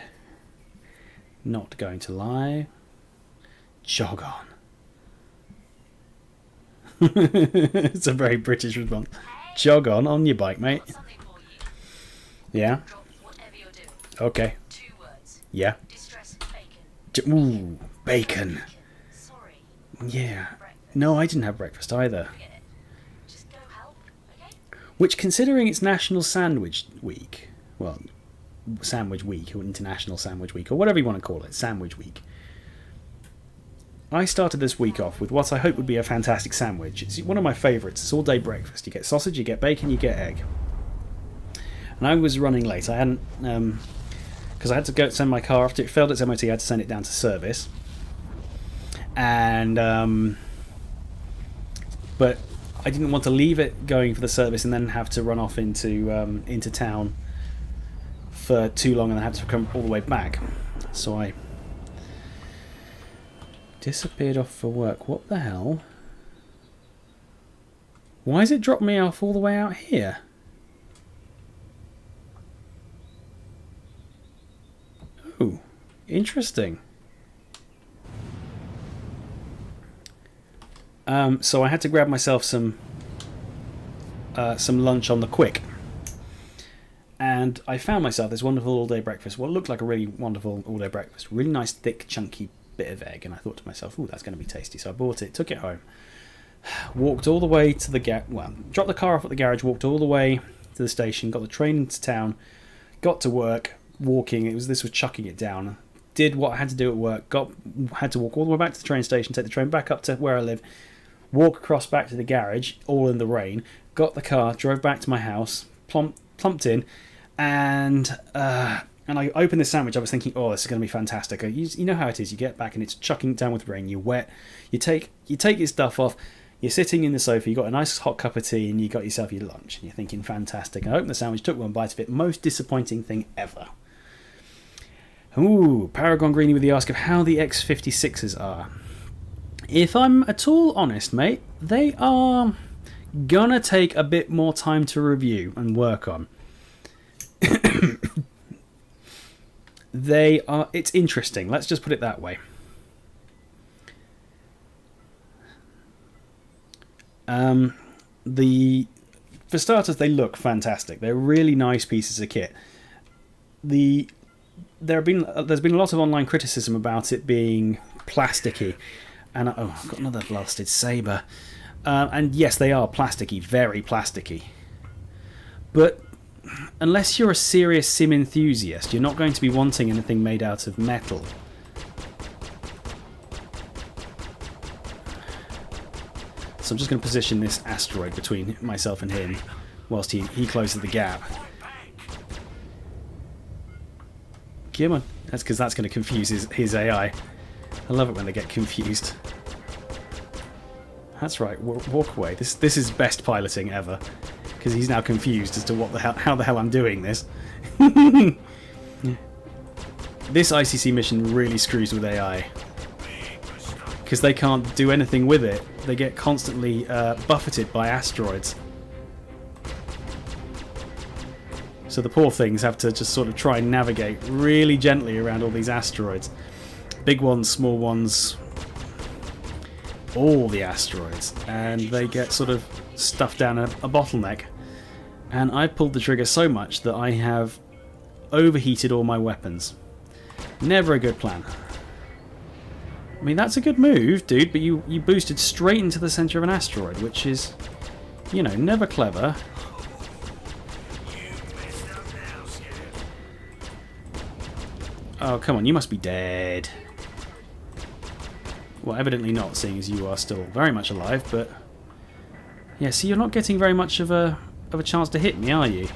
Not going to lie. Jog on. It's a very British response. Jog on your bike, mate.
Got something for you.
Yeah?
Drop whatever you're doing.
Okay.
2 words.
Yeah.
Distress bacon.
Ooh, bacon.
Sorry.
Yeah.
Breakfast.
No, I didn't have breakfast either.
Forget it. Just go help, okay?
Which, considering it's National Sandwich Week, well, Sandwich Week, or International Sandwich Week, or whatever you want to call it, Sandwich Week, I started this week off with what I hope would be a fantastic sandwich. It's one of my favourites. It's all-day breakfast. You get sausage, you get bacon, you get egg. And I was running late. I hadn't... because I had to go send my car after it failed its MOT. I had to send it down to service. And... but I didn't want to leave it going for the service and then have to run off into town for too long and then have to come all the way back. So I disappeared off for work. What the hell? Why has it dropped me off all the way out here? Oh, interesting. So I had to grab myself some lunch on the quick. And I found myself this wonderful all-day breakfast. What looked like a really wonderful all-day breakfast. Really nice, thick, chunky bit of egg, and I thought to myself, "Ooh, that's going to be tasty." So I bought it, took it home, walked all the way to the dropped the car off at the garage, walked all the way to the station, got the train into town, got to work, walking. This was chucking it down. Did what I had to do at work. Had to walk all the way back to the train station, take the train back up to where I live, walk across back to the garage, all in the rain. Got the car, drove back to my house, plumped in, and I opened this sandwich. I was thinking, oh, this is going to be fantastic. You know how it is. You get back and it's chucking down with rain. You're wet. You take your stuff off. You're sitting in the sofa. You got a nice hot cup of tea, and you got yourself your lunch. And you're thinking, fantastic. I opened the sandwich, took one bite of it. Most disappointing thing ever. Ooh, Paragon Greenie with the ask of how the X56s are. If I'm at all honest, mate, they are gonna take a bit more time to review and work on. It's interesting, let's just put it that way. For starters, they look fantastic. They're really nice pieces of kit. There's been a lot of online criticism about it being plasticky, and I've got another blasted saber. And yes, they are plasticky, very plasticky. But unless you're a serious sim enthusiast, you're not going to be wanting anything made out of metal. So I'm just going to position this asteroid between myself and him whilst he closes the gap. Come on. That's because that's going to confuse his AI. I love it when they get confused. That's right, walk away. This is best piloting ever. Because he's now confused as to how the hell I'm doing this. This ICC mission really screws with AI. Because they can't do anything with it. They get constantly buffeted by asteroids. So the poor things have to just sort of try and navigate really gently around all these asteroids. Big ones, small ones, all the asteroids. And they get sort of stuffed down a bottleneck. And I've pulled the trigger so much that I have overheated all my weapons. Never a good plan. I mean, that's a good move, dude, but you boosted straight into the centre of an asteroid, which is, you know, never clever. Oh, come on, you must be dead. Well, evidently not, seeing as you are still very much alive, but... yeah, see, you're not getting very much of a chance to hit me, are you?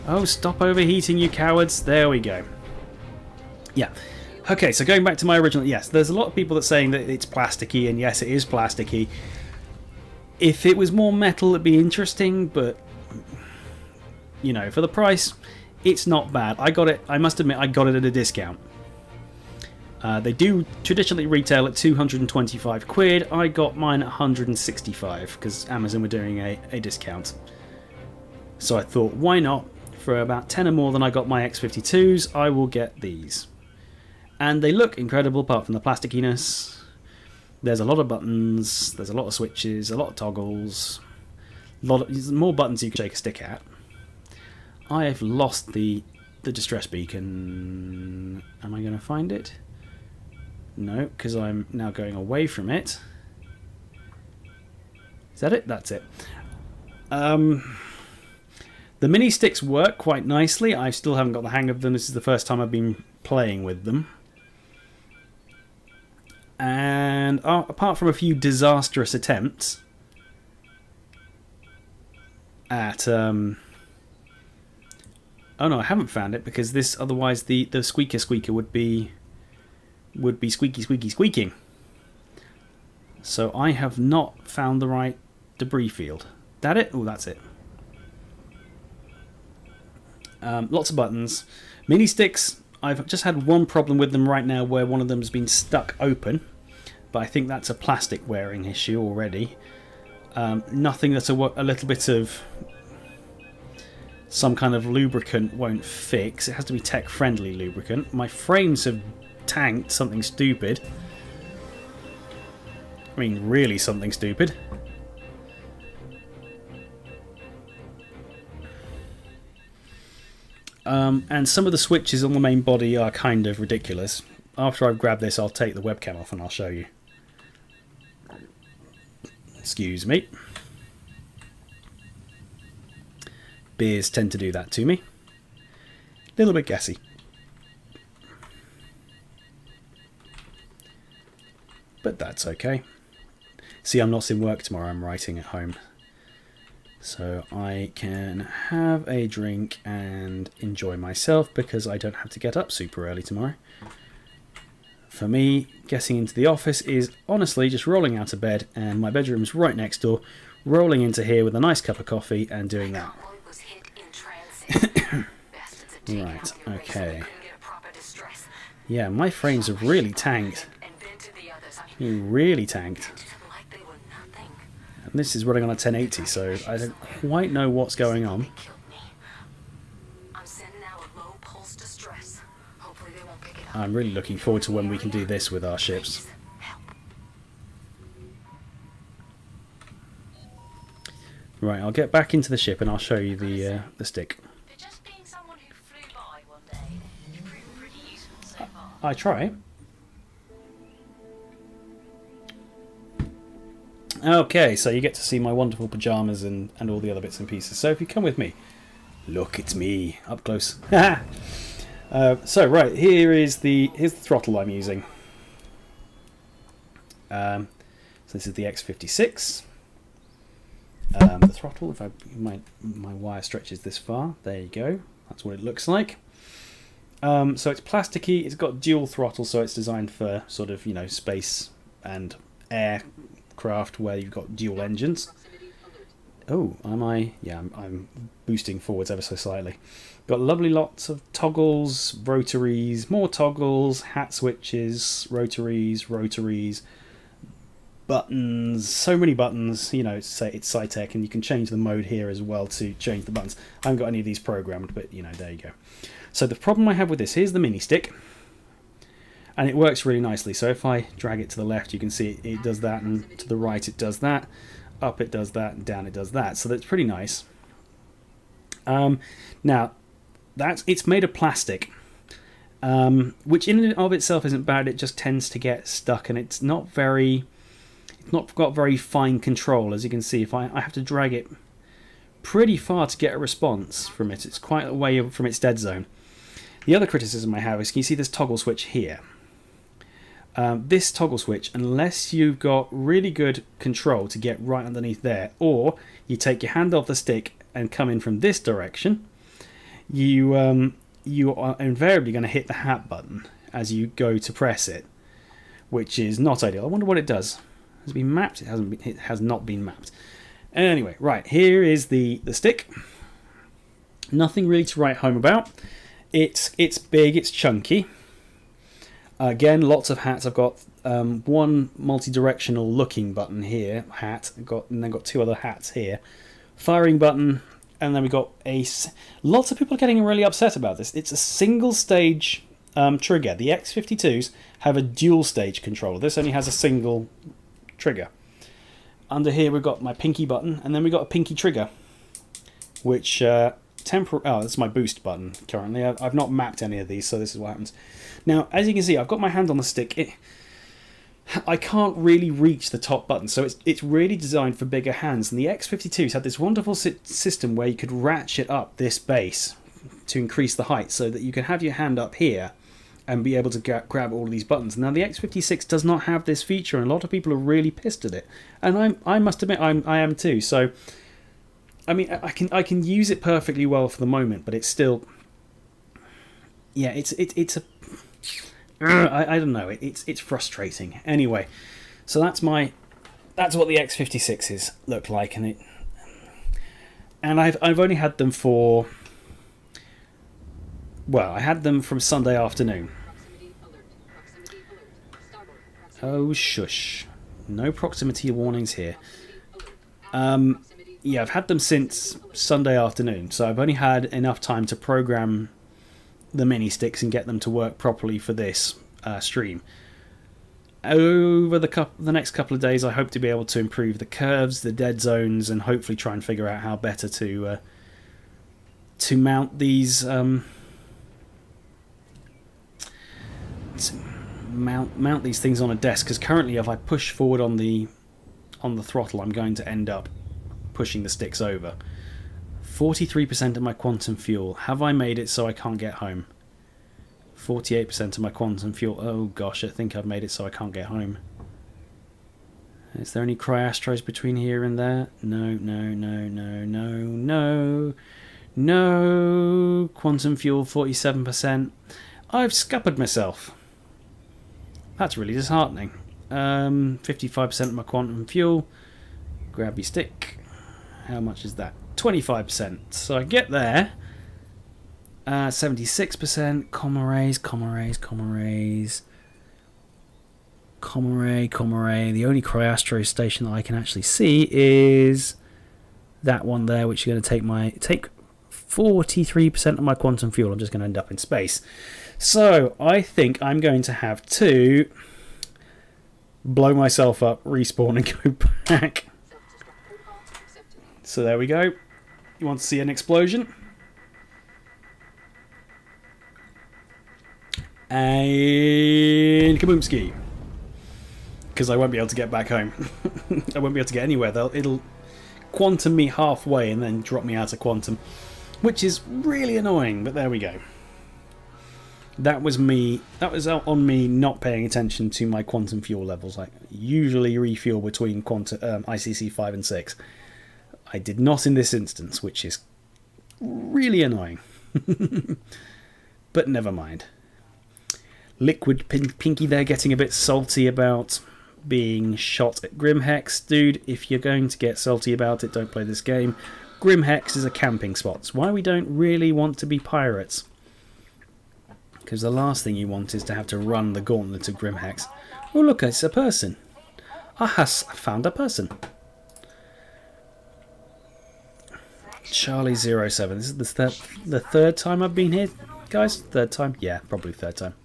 Oh, stop overheating, you cowards. There we go. Yeah. Okay, so going back to my original... yes, there's a lot of people that are saying that it's plasticky, and yes, it is plasticky. If it was more metal, it'd be interesting, but... you know, for the price, it's not bad. I must admit, I got it at a discount. They do traditionally retail at 225 quid. I got mine at 165 because Amazon were doing a discount. So I thought, why not? For about 10 or more than I got my X52s, I will get these. And they look incredible apart from the plasticiness. There's a lot of buttons, there's a lot of switches, a lot of toggles, more buttons you can shake a stick at. I have lost the distress beacon. Am I going to find it? No, because I'm now going away from it. Is that it? That's it. The mini sticks work quite nicely. I still haven't got the hang of them. This is the first time I've been playing with them. And apart from a few disastrous attempts at... oh no, I haven't found it because this otherwise the squeaker would be squeaking. So I have not found the right debris field. That it? Oh, that's it. Lots of buttons. Mini sticks, I've just had one problem with them right now where one of them has been stuck open. But I think that's a plastic wearing issue already. Nothing that a little bit of some kind of lubricant won't fix. It has to be tech-friendly lubricant. My frames have tanked something stupid. I mean, really something stupid. And some of the switches on the main body are kind of ridiculous. After I've grabbed this, I'll take the webcam off and I'll show you. Excuse me. Beers tend to do that to me. A little bit gassy. But that's okay. See, I'm not in work tomorrow, I'm writing at home. So I can have a drink and enjoy myself because I don't have to get up super early tomorrow. For me, getting into the office is honestly just rolling out of bed, and my bedroom's right next door, rolling into here with a nice cup of coffee and doing that. Right, okay. Yeah, my frames have really tanked. Really tanked. And this is running on a 1080, so I don't quite know what's going on. I'm really looking forward to when we can do this with our ships. Right, I'll get back into the ship and I'll show you the stick.
For just being someone who flew by one day, you've proven pretty useful so far.
I try. Okay, so you get to see my wonderful pyjamas and all the other bits and pieces. So if you come with me, look, it's me up close. So right, here's the throttle I'm using. So this is the X56. The throttle, if my wire stretches this far, there you go. That's what it looks like. So it's plasticky. It's got dual throttle, so it's designed for sort of space and aircraft where you've got dual engines. Oh, am I? Yeah, I'm boosting forwards ever so slightly. Got lovely lots of toggles, rotaries, more toggles, hat switches, rotaries, buttons, so many buttons. It's Saitek, and you can change the mode here as well to change the buttons. I haven't got any of these programmed, but there you go. So the problem I have with this, here's the mini stick, and it works really nicely. So if I drag it to the left, you can see it does that, and to the right it does that, up it does that, and down it does that. So that's pretty nice. Now, it's made of plastic, which in and of itself isn't bad. It just tends to get stuck, and it's not got very fine control. As you can see, if I have to drag it pretty far to get a response from it, it's quite a way from its dead zone. The other criticism I have is, can you see this toggle switch here? This toggle switch, unless you've got really good control to get right underneath there, or you take your hand off the stick and come in from this direction, you are invariably going to hit the hat button as you go to press it, which is not ideal. I wonder what it does. Has it been mapped? It hasn't been. It has not been mapped. Anyway, right, here is the stick. Nothing really to write home about. It's big, it's chunky. Again, lots of hats. I've got one multi-directional looking button here, and then got two other hats here. Firing button, and then we got lots of people are getting really upset about this. It's a single stage trigger. The X52s have a dual stage controller. This only has a single trigger. Under here we've got my pinky button, and then we've got a pinky trigger, which that's my boost button currently. I've not mapped any of these, so this is what happens. Now, as you can see, I've got my hand on the stick. I can't really reach the top button, so it's really designed for bigger hands. And the X52s had this wonderful system where you could ratchet up this base to increase the height, so that you can have your hand up here and be able to grab all of these buttons. Now, the X56 does not have this feature, and a lot of people are really pissed at it. And I must admit, I am too. So, I mean, I can use it perfectly well for the moment, but it's still, yeah, it's a, I don't know, it's frustrating. Anyway, so that's what the X56s look like, and I've only had them for, well, I had them from Sunday afternoon. Oh, shush. No proximity warnings here. Yeah, I've had them since Sunday afternoon, so I've only had enough time to program the mini sticks and get them to work properly for this stream. Over the next couple of days, I hope to be able to improve the curves, the dead zones, and hopefully try and figure out how better to to mount these to mount these things on a desk, because currently if I push forward on the throttle, I'm going to end up pushing the sticks over. 43% of my quantum fuel. Have I made it so I can't get home? 48% of my quantum fuel. Oh gosh, I think I've made it so I can't get home. Is there any cryastros between here and there? No, no, no, no, no, no. No. Quantum fuel 47%. I've scuppered myself. That's really disheartening. 55% of my quantum fuel. Grab your stick. How much is that? 25%. So I get there. 76%. Comarays. The only cryastro station that I can actually see is that one there, which is going to take 43% of my quantum fuel. I'm just going to end up in space. So I think I'm going to have to blow myself up, respawn, and go back. So there we go. You want to see an explosion? And kaboomski. Because I won't be able to get back home. I won't be able to get anywhere. It'll quantum me halfway and then drop me out of quantum, which is really annoying, but there we go. That was me. That was on me not paying attention to my quantum fuel levels. I usually refuel between ICC 5 and 6. I did not in this instance, which is really annoying. But never mind. Liquid Pinky there getting a bit salty about being shot at Grimhex. Dude, if you're going to get salty about it, don't play this game. Grimhex is a camping spot. It's why we don't really want to be pirates. Because the last thing you want is to have to run the gauntlet of Grimhex. Oh look, it's a person. I has found a person. Charlie 07. This is the third time I've been here, guys? Third time? Yeah, probably third time.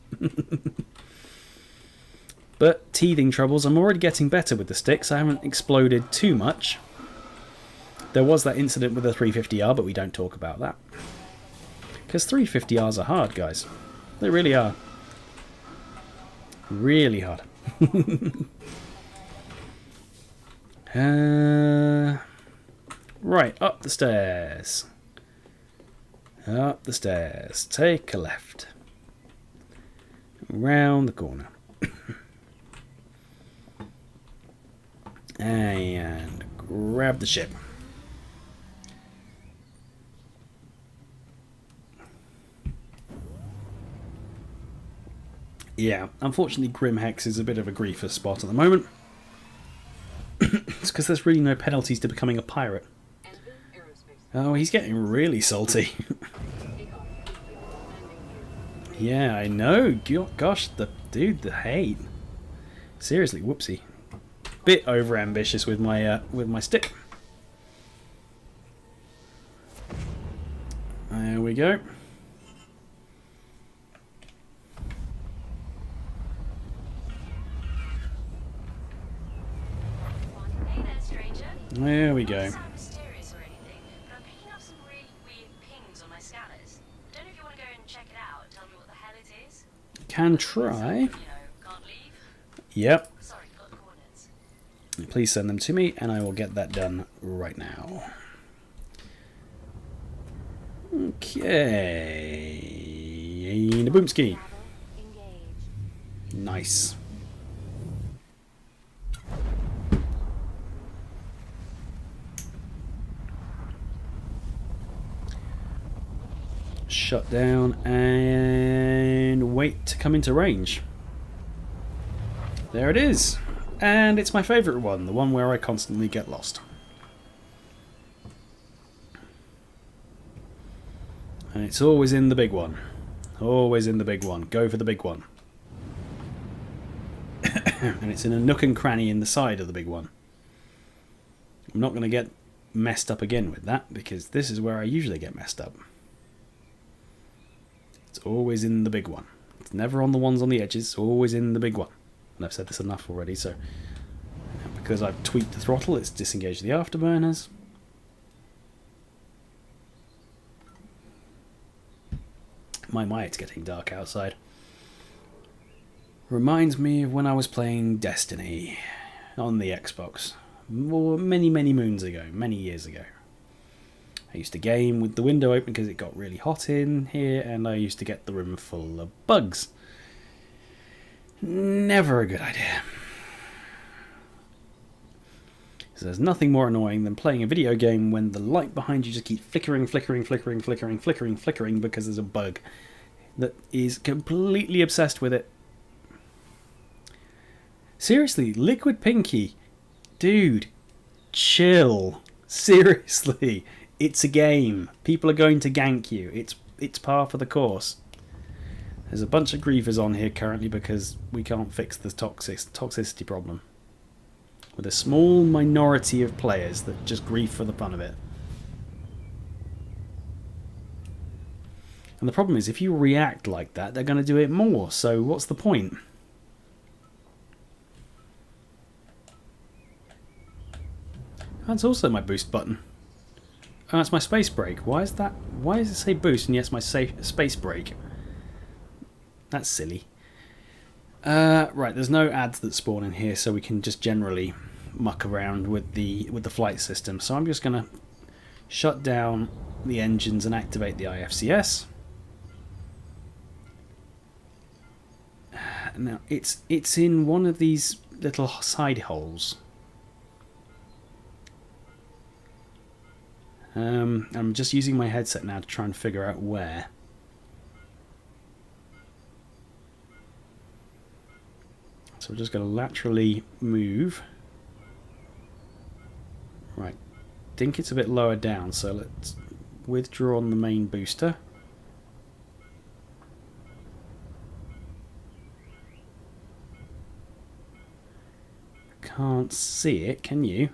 But teething troubles. I'm already getting better with the sticks. I haven't exploded too much. There was that incident with the 350R, but we don't talk about that. Because 350Rs are hard, guys. They really are. Really hard. Right, up the stairs. Up the stairs. Take a left. Round the corner. And grab the ship. Yeah, unfortunately Grimhex is a bit of a griefer spot at the moment. It's because there's really no penalties to becoming a pirate. Oh, he's getting really salty. Yeah, I know. Gosh, the hate. Seriously, whoopsie. Bit over ambitious with my stick. There we go.
Hey there, stranger.
There we go.
Not to sound mysterious or anything, but I'm picking up some really weird pings on my scanners. Don't know if you want to go and check it out and tell me what the hell it is.
Can try.
You know, can't leave.
Yep.
Sorry, got the coordinates.
Please send them to me and I will get that done right now. Okay. Naboomski. Nice. Shut down and wait to come into range. There it is. And it's my favourite one, the one where I constantly get lost. And it's always in the big one. Always in the big one. Go for the big one. And it's in a nook and cranny in the side of the big one. I'm not going to get messed up again with that, because this is where I usually get messed up. It's always in the big one. It's never on the ones on the edges, it's always in the big one. And I've said this enough already, so because I've tweaked the throttle, it's disengaged the afterburners. My, it's getting dark outside. Reminds me of when I was playing Destiny on the Xbox. Many moons ago, many years ago. I used to game with the window open because it got really hot in here, and I used to get the room full of bugs. Never a good idea. So there's nothing more annoying than playing a video game when the light behind you just keeps flickering because there's a bug that is completely obsessed with it. Seriously, Liquid Pinky, dude, chill. Seriously, it's a game. People are going to gank you. It's par for the course. There's a bunch of griefers on here currently because we can't fix the toxicity problem. With a small minority of players that just grief for the fun of it. And the problem is, if you react like that, they're going to do it more. So what's the point? That's also my boost button. Oh, that's my space brake. Why is that? Why does it say boost and yes, my space brake? That's silly. Right, there's no ads that spawn in here, so we can just generally muck around with the flight system. So I'm just going to shut down the engines and activate the IFCS. Now it's in one of these little side holes. I'm just using my headset now to try and figure out where. So we're just going to laterally move. Right, think it's a bit lower down, so let's withdraw on the main booster. Can't see it, can you?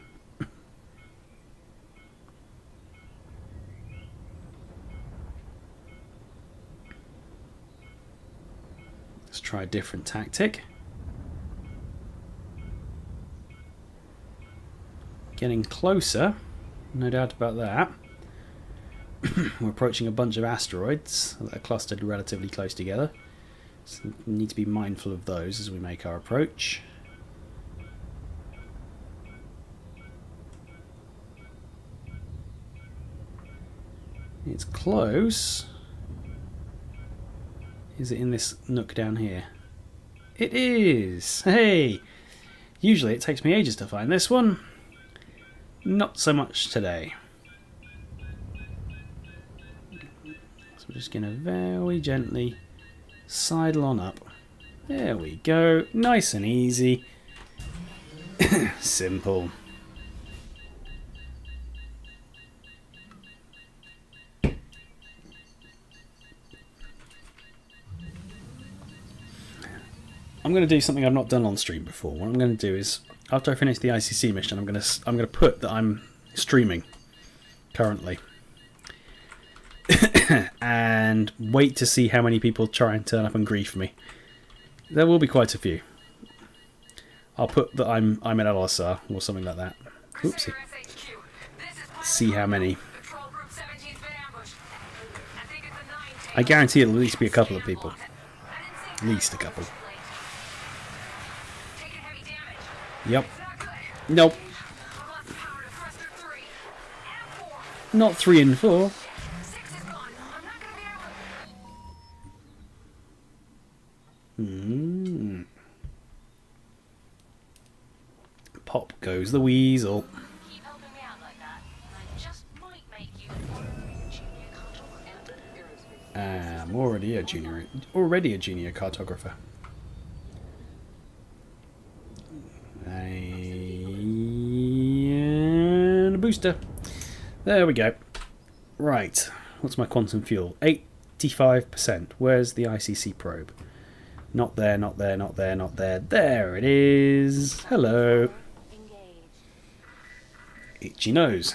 Let's try a different tactic. Getting closer, no doubt about that. We're approaching a bunch of asteroids that are clustered relatively close together, so we need to be mindful of those as we make our approach. It's close. Is it in this nook down here? It is! Hey! Usually it takes me ages to find this one. Not so much today. So we're just going to very gently sidle on up. There we go. Nice and easy. Simple. I'm going to do something I've not done on stream before. What I'm going to do is, after I finish the ICC mission, I'm going to put that I'm streaming currently, and wait to see how many people try and turn up and grief me. There will be quite a few. I'll put that I'm at LSR or something like that. Oopsie. See how many. I guarantee it'll at least be a couple of people. At least a couple. Yep. Nope. Not 3 and 4. Pop goes the weasel.
Keep helping me out like that, and I just might make you junior cartographer.
I'm already a junior cartographer. And a booster. There we go. Right. What's my quantum fuel? 85%. Where's the ICC probe? Not there, not there, not there, not there. There it is. Hello. Itchy nose.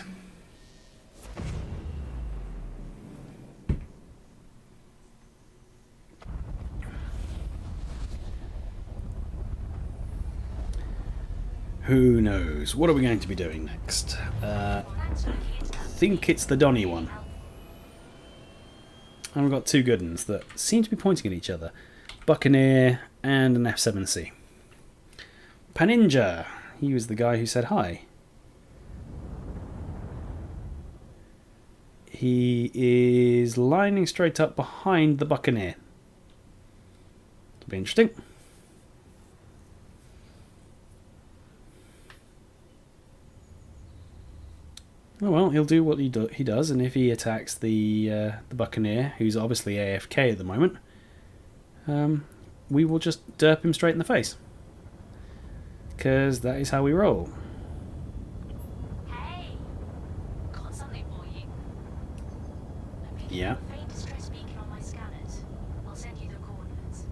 Who knows? What are we going to be doing next? I think it's the Donny one. And we've got two good ones that seem to be pointing at each other. Buccaneer and an F7C. Paninja. He was the guy who said hi. He is lining straight up behind the Buccaneer. It'll be interesting. Oh well, he'll do what he does, and if he attacks the Buccaneer, who's obviously AFK at the moment, we will just derp him straight in the face. Because that is how we roll.
Hey, got something for you. I'm picking
Yeah.
up a faint distress beacon on my scanners. I'll send you the coordinates.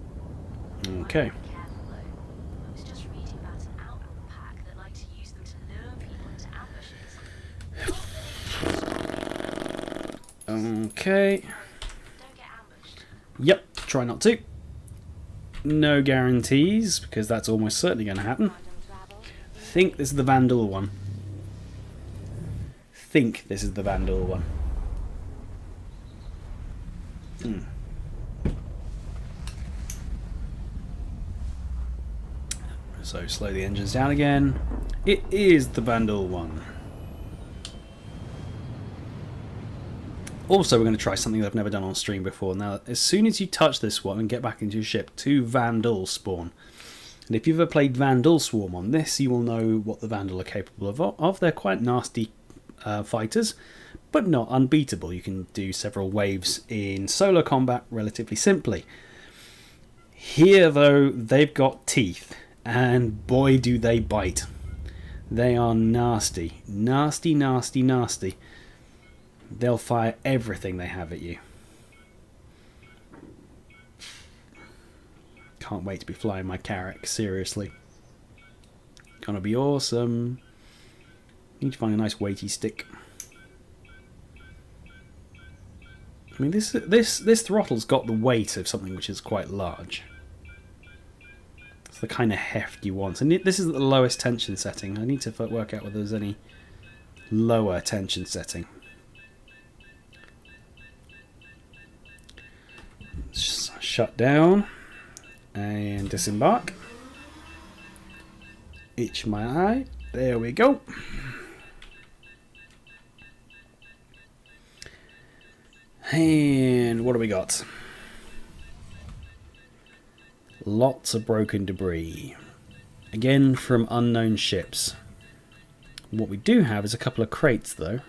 Okay.
Be careful though. I was just reading about an outlaw pack that like to use them to lure people into ambushes.
Okay.
Don't get ambushed.
Yep, try not to. No guarantees, because that's almost certainly going to happen. I think this is the Vandal one. So slow the engines down again. It is the Vandal one. Also, we're going to try something that I've never done on stream before. Now, as soon as you touch this one and get back into your ship, 2 Vandals spawn. And if you've ever played Vandal Swarm on this, you will know what the Vandal are capable of. They're quite nasty fighters, but not unbeatable. You can do several waves in solo combat relatively simply. Here, though, they've got teeth, and boy do they bite. They are nasty. Nasty, nasty, nasty. They'll fire everything they have at you. Can't wait to be flying my Carrack, seriously. Gonna be awesome. Need to find a nice weighty stick. I mean, this throttle's got the weight of something which is quite large. It's the kind of heft you want. And this is at the lowest tension setting. I need to work out whether there's any lower tension setting. Shut down and disembark. Itch my eye. There we go. And what do we got? Lots of broken debris. Again from unknown ships. What we do have is a couple of crates though.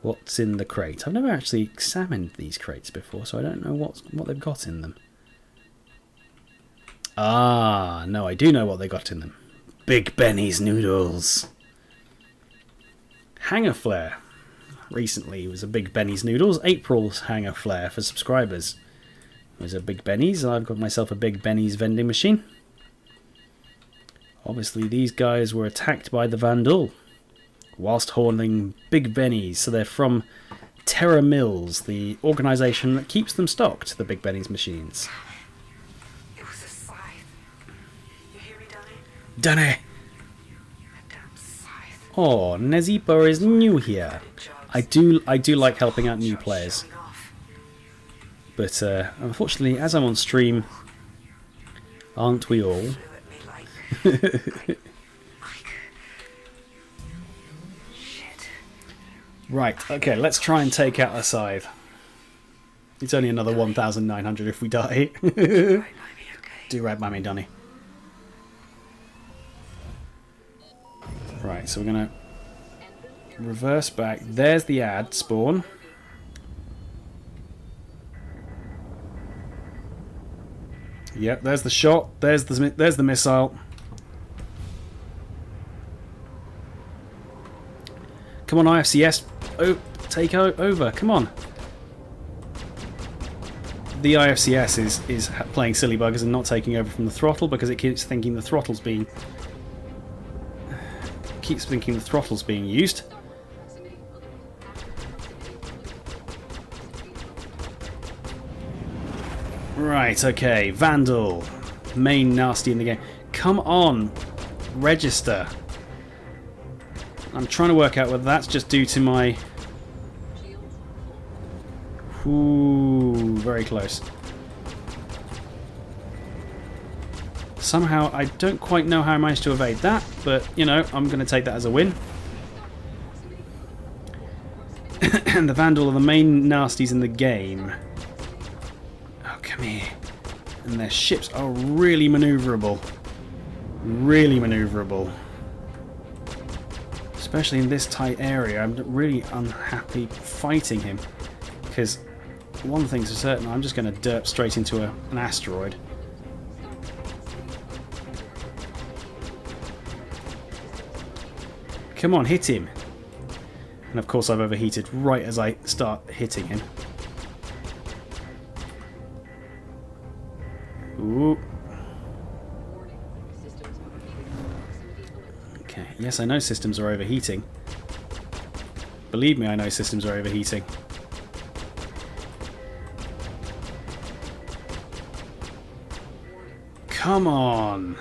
What's in the crate? I've never actually examined these crates before, so I don't know what they've got in them. Ah, no, I do know what they got in them. Big Benny's noodles. Hanger flare. Recently was a Big Benny's noodles. April's hanger flare for subscribers was a Big Benny's, and I've got myself a Big Benny's vending machine. Obviously, these guys were attacked by the Vandal whilst holding Big Benny's, so they're from Terra Mills, the organisation that keeps them stocked, the Big Benny's machines.
It was a scythe. You hear me, Danny?
Danny!
A damn scythe.
Oh, Nezipa is new here. I do like helping out new players,
Showing off.
but unfortunately, as I'm on stream, aren't we all?
Flew at me like shit.
Right, okay, let's try and take out the scythe. It's only another 1,900 if we die.
Right by me, okay?
Do right by me, Donny. Right, so we're going to reverse back. There's the ad spawn. Yep, there's the shot. There's the missile. Come on, IFCS. Oh, take over. Come on. The IFCS is playing silly buggers and not taking over from the throttle because it keeps thinking the throttle's being used. Right, okay, Vandal, main nasty in the game. Come on, register. I'm trying to work out whether that's just due to my... Ooh, very close. Somehow, I don't quite know how I managed to evade that, but, you know, I'm going to take that as a win. And the Vandal are the main nasties in the game. Oh, come here. And their ships are really manoeuvrable. Really manoeuvrable. Especially in this tight area. I'm really unhappy fighting him. Because one thing's for certain, I'm just going to derp straight into an asteroid. Come on, hit him. And of course I've overheated right as I start hitting him. Ooh. Okay, yes, I know systems are overheating. Believe me, I know systems are overheating. Come on!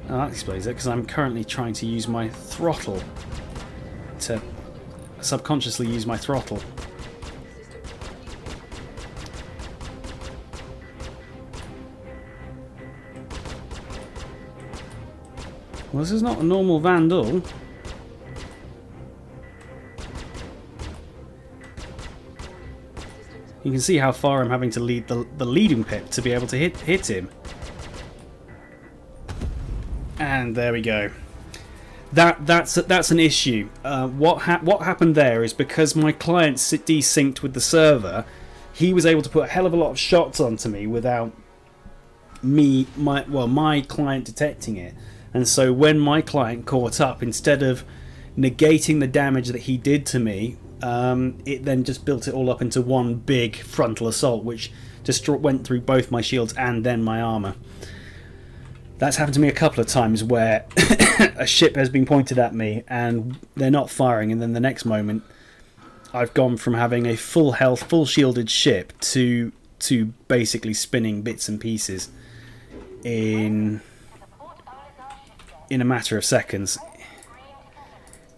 Oh, that explains it, because I'm currently trying to use my throttle. To subconsciously use my throttle. Well, this is not a normal Vandal. You can see how far I'm having to lead the leading pip to be able to hit him. And there we go. That's an issue. What happened there is because my client desynced with the server, he was able to put a hell of a lot of shots onto me without my client detecting it. And so when my client caught up, instead of negating the damage that he did to me, it then just built it all up into one big frontal assault, which just went through both my shields and then my armor. That's happened to me a couple of times where a ship has been pointed at me and they're not firing, and then the next moment I've gone from having a full health, full shielded ship to basically spinning bits and pieces in a matter of seconds.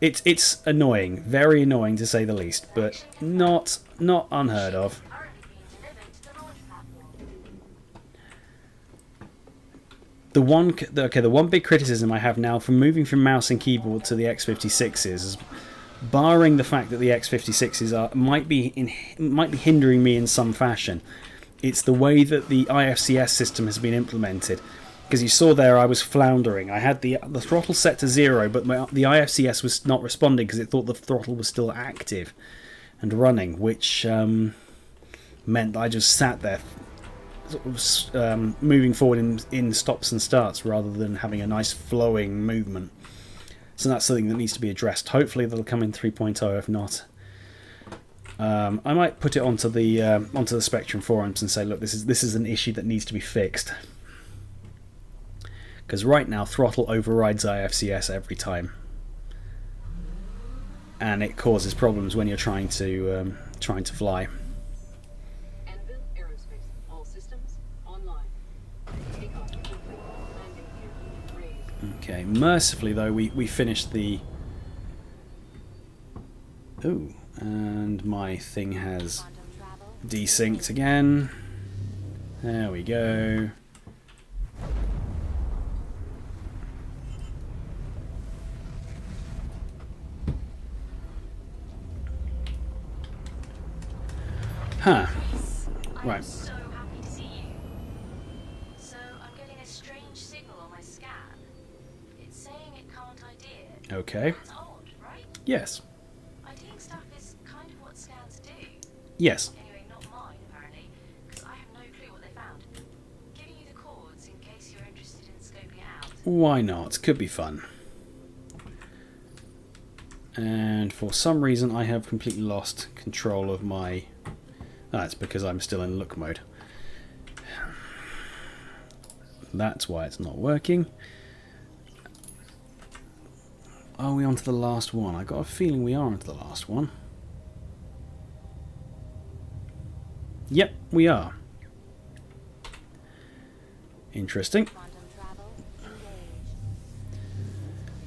It's annoying, very annoying to say the least, but not unheard of. The one big criticism I have now from moving from mouse and keyboard to the X56s is, barring the fact that the X56s might be hindering me in some fashion, it's the way that the IFCS system has been implemented. Because you saw there I was floundering. I had the throttle set to 0, but the IFCS was not responding because it thought the throttle was still active and running, which meant that I just sat there sort of, moving forward in stops and starts rather than having a nice flowing movement. So that's something that needs to be addressed. Hopefully that'll come in 3.0. If not, I might put it onto the Spectrum forums and say, look, this is an issue that needs to be fixed. Because right now throttle overrides IFCS every time, and it causes problems when you're trying to fly.
Anvil Aerospace. All systems online. Takeoff complete. Landing gear raised.
Okay, mercifully though, we finished the... Ooh, and my thing has desynced again. There we go. Huh. Right.
I'm so happy to see you. So I'm getting a strange signal on my scan. It's saying it can't ID it.
Okay.
That's odd, right?
Yes.
IDing stuff is kind of what scans do.
Yes.
Anyway, not mine, apparently, because I have no clue what they found. Giving you the codes in case you're interested in scoping it out.
Why not? Could be fun. And for some reason I have completely lost control of my... That's because I'm still in look mode. That's why it's not working. Are we on to the last one? I got a feeling we are on to the last one. Yep, we are. Interesting.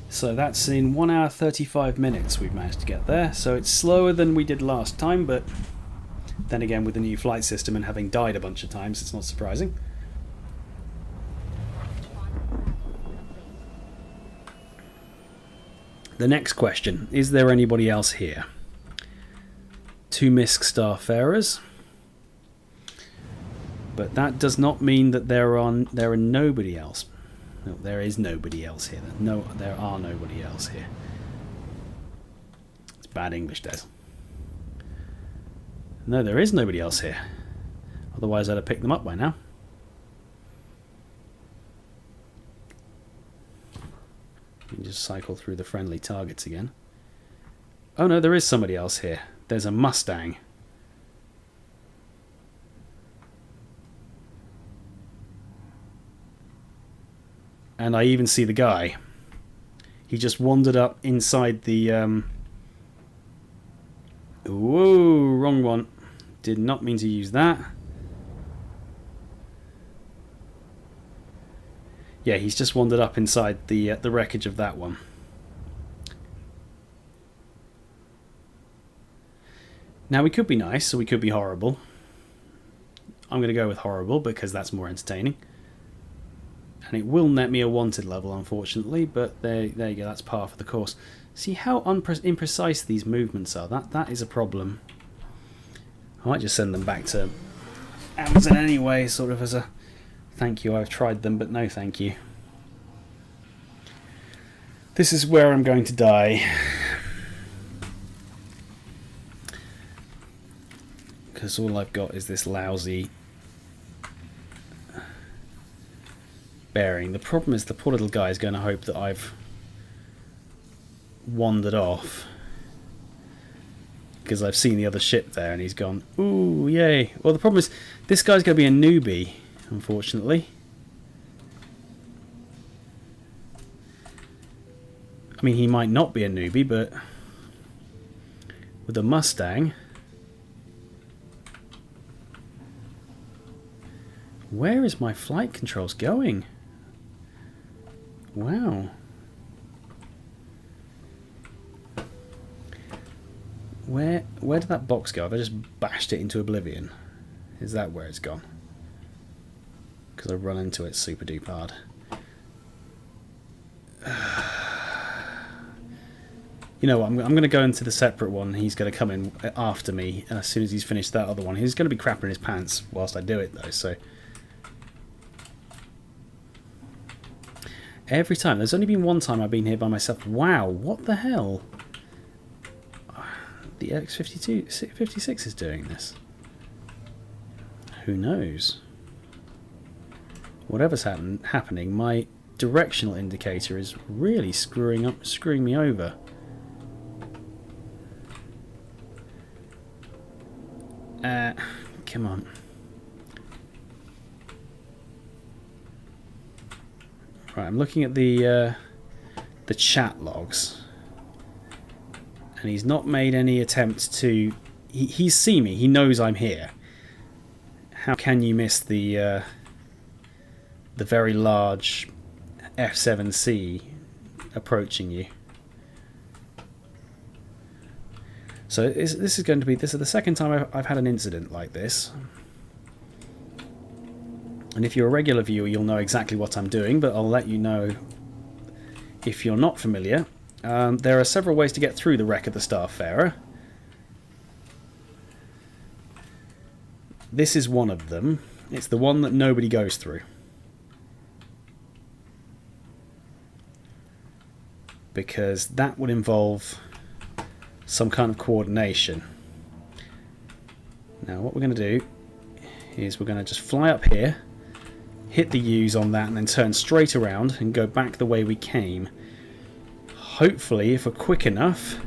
So that's in 1 hour 35 minutes we've managed to get there. So it's slower than we did last time, but then again with the new flight system and having died a bunch of times, it's not surprising. The next question, is there anybody else here? 2 MISC Starfarers. But that does not mean that there are nobody else. No, there is nobody else here. No, there are nobody else here. It's bad English, Des. No, there is nobody else here. Otherwise I'd have picked them up by now. You can just cycle through the friendly targets again. Oh no, there is somebody else here. There's a Mustang. And I even see the guy. He just wandered up inside the... Whoa, wrong one. Did not mean to use that. Yeah, he's just wandered up inside the wreckage of that one. Now we could be nice, or we could be horrible. I'm going to go with horrible because that's more entertaining. And it will net me a wanted level, unfortunately, but there you go, that's par for the course. See how imprecise these movements are? That is a problem. I might just send them back to Amazon anyway, sort of as a thank you, I've tried them, but no thank you. This is where I'm going to die. Because all I've got is this lousy bearing. The problem is the poor little guy is going to hope that I've wandered off. Because I've seen the other ship there and he's gone, ooh, yay. Well, the problem is this guy's going to be a newbie, unfortunately. I mean, he might not be a newbie, but with a Mustang... Where is my flight controls going? Wow. Where did that box go? Have I just bashed it into oblivion? Is that where it's gone? Because I run into it super duper hard. You know what, I'm going to go into the separate one. He's going to come in after me, and as soon as he's finished that other one, he's going to be crapping his pants whilst I do it though, so... Every time. There's only been one time I've been here by myself. Wow, what the hell? The X56 is doing this. Who knows? Whatever's happening, my directional indicator is really screwing me over. Come on. Right, I'm looking at the chat logs, and he's not made any attempt to. He's seen me. He knows I'm here. How can you miss the very large F7C approaching you? So this is going to be. This is the second time I've had an incident like this. And if you're a regular viewer, you'll know exactly what I'm doing, but I'll let you know if you're not familiar. There are several ways to get through the wreck of the Starfarer. This is one of them. It's the one that nobody goes through. Because that would involve some kind of coordination. Now what we're going to do is we're going to just fly up here, hit the U's on that, and then turn straight around and go back the way we came. Hopefully, if we're quick enough,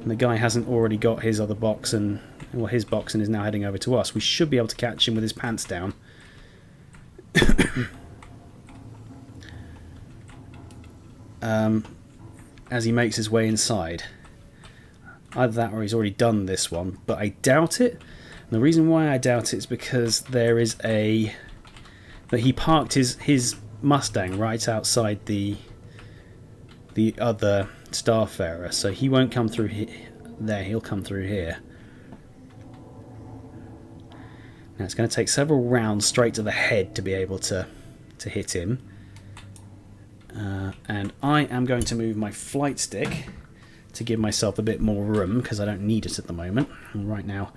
and the guy hasn't already got his other box and his box and is now heading over to us, we should be able to catch him with his pants down. As he makes his way inside. Either that or he's already done this one, but I doubt it. And the reason why I doubt it is because there is that he parked his Mustang right outside the the other Starfarer, so he won't come through there, he'll come through here. Now it's going to take several rounds straight to the head to be able to hit him. And I am going to move my flight stick to give myself a bit more room, because I don't need it at the moment. And right now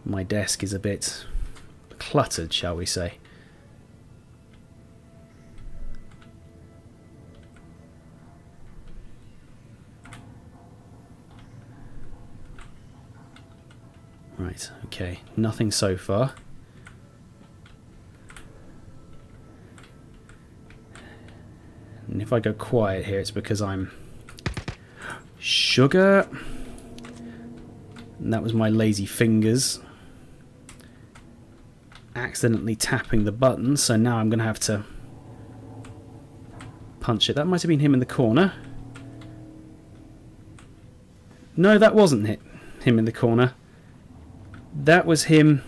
my desk is a bit cluttered, shall we say. Right, okay, nothing so far. And if I go quiet here, it's because I'm... Sugar! And that was my lazy fingers accidentally tapping the button, so now I'm going to have to punch it. That might have been him in the corner. No, that wasn't him in the corner. That was him.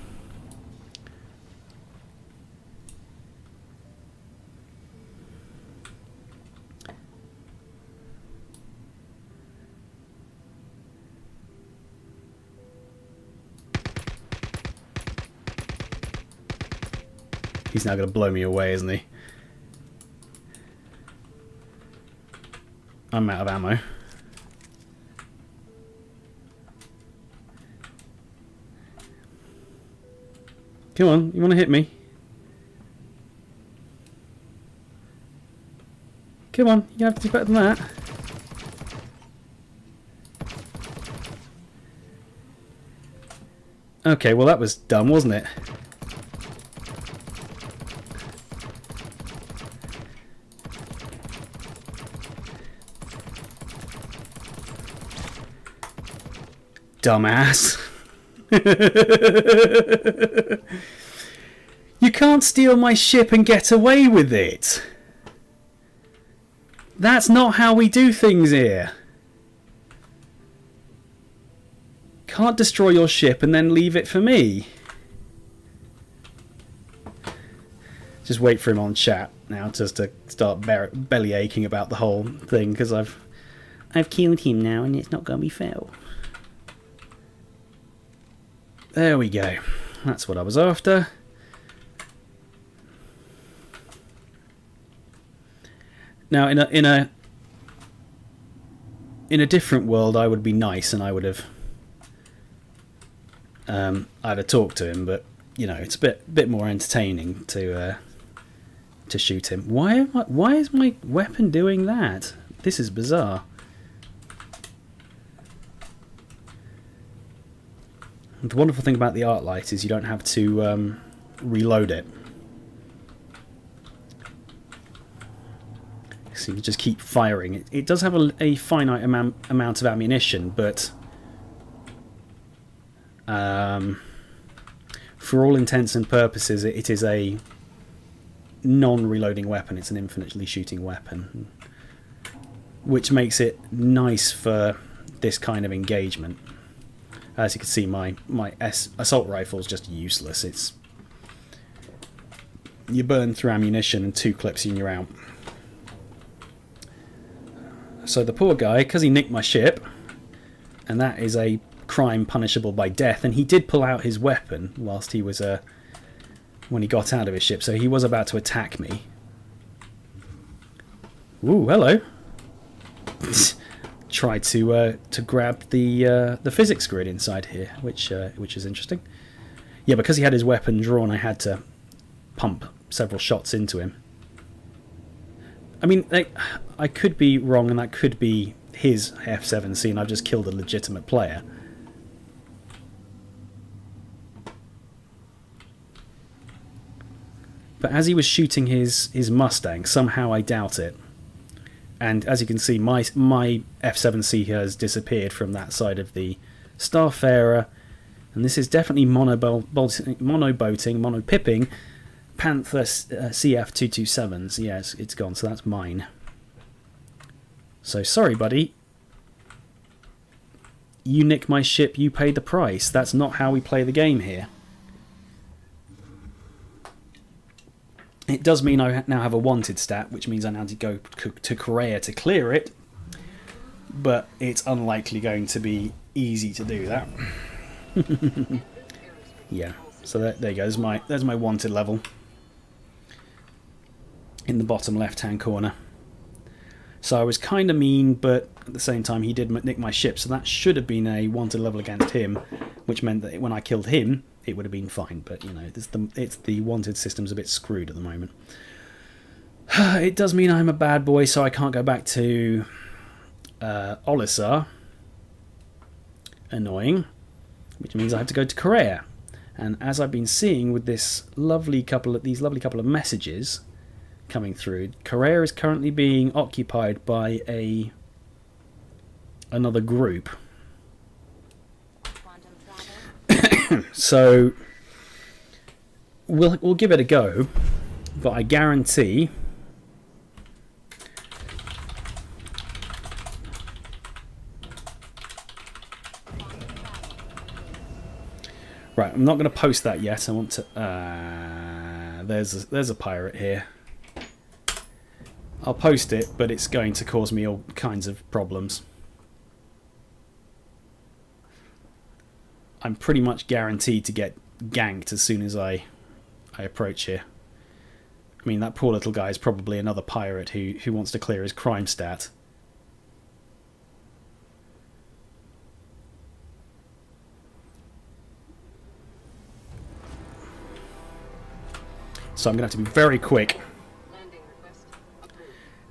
He's now going to blow me away, isn't he? I'm out of ammo. Come on, you want to hit me? Come on, you have to do better than that. Okay, well that was dumb, wasn't it? Dumbass. You can't steal my ship and get away with it. That's not how we do things here. Can't destroy your ship and then leave it for me. Just wait for him on chat now, just to start belly aching about the whole thing, because I've killed him now and it's not going to be fair. There we go. That's what I was after. Now, in a different world, I would be nice and I would have I'd have talked to him, but you know, it's a bit more entertaining to shoot him. Why is my weapon doing that? This is bizarre. The wonderful thing about the art light is you don't have to reload it. So you can just keep firing. It does have a finite amount of ammunition, but for all intents and purposes, it is a non-reloading weapon. It's an infinitely shooting weapon, which makes it nice for this kind of engagement. As you can see, my assault rifle is just useless. It's you burn through ammunition and 2 clips and you're out. So the poor guy, because he nicked my ship, and that is a crime punishable by death, and he did pull out his weapon whilst he was when he got out of his ship, so he was about to attack me. Ooh, hello. Tried to grab the physics grid inside here, which is interesting. Yeah, because he had his weapon drawn, I had to pump several shots into him. I mean, I could be wrong, and that could be his F7C, and I've just killed a legitimate player. But as he was shooting his Mustang, somehow I doubt it. And as you can see, my F7C has disappeared from that side of the Starfarer, and this is definitely mono-pipping Panther CF227s. Yes, it's gone, so that's mine. So sorry, buddy. You nicked my ship, you paid the price. That's not how we play the game here. It does mean I now have a wanted stat, which means I now need to go to Korea to clear it. But it's unlikely going to be easy to do that. Yeah, so there you go. There's my wanted level in the bottom left-hand corner. So I was kind of mean, but at the same time he did nick my ship, so that should have been a wanted level against him, which meant that when I killed him, it would have been fine. But you know, it's the wanted system's a bit screwed at the moment. It does mean I'm a bad boy, so I can't go back to Olisar. Annoying. Which means I have to go to Korea. And as I've been seeing with these lovely couple of messages coming through, Korea is currently being occupied by another group. So we'll give it a go, but I guarantee right, I'm not going to post that yet. I want to there's a pirate here. I'll post it, but it's going to cause me all kinds of problems. I'm pretty much guaranteed to get ganked as soon as I approach here. I mean, that poor little guy is probably another pirate who wants to clear his crime stat. So I'm going to have to be very quick.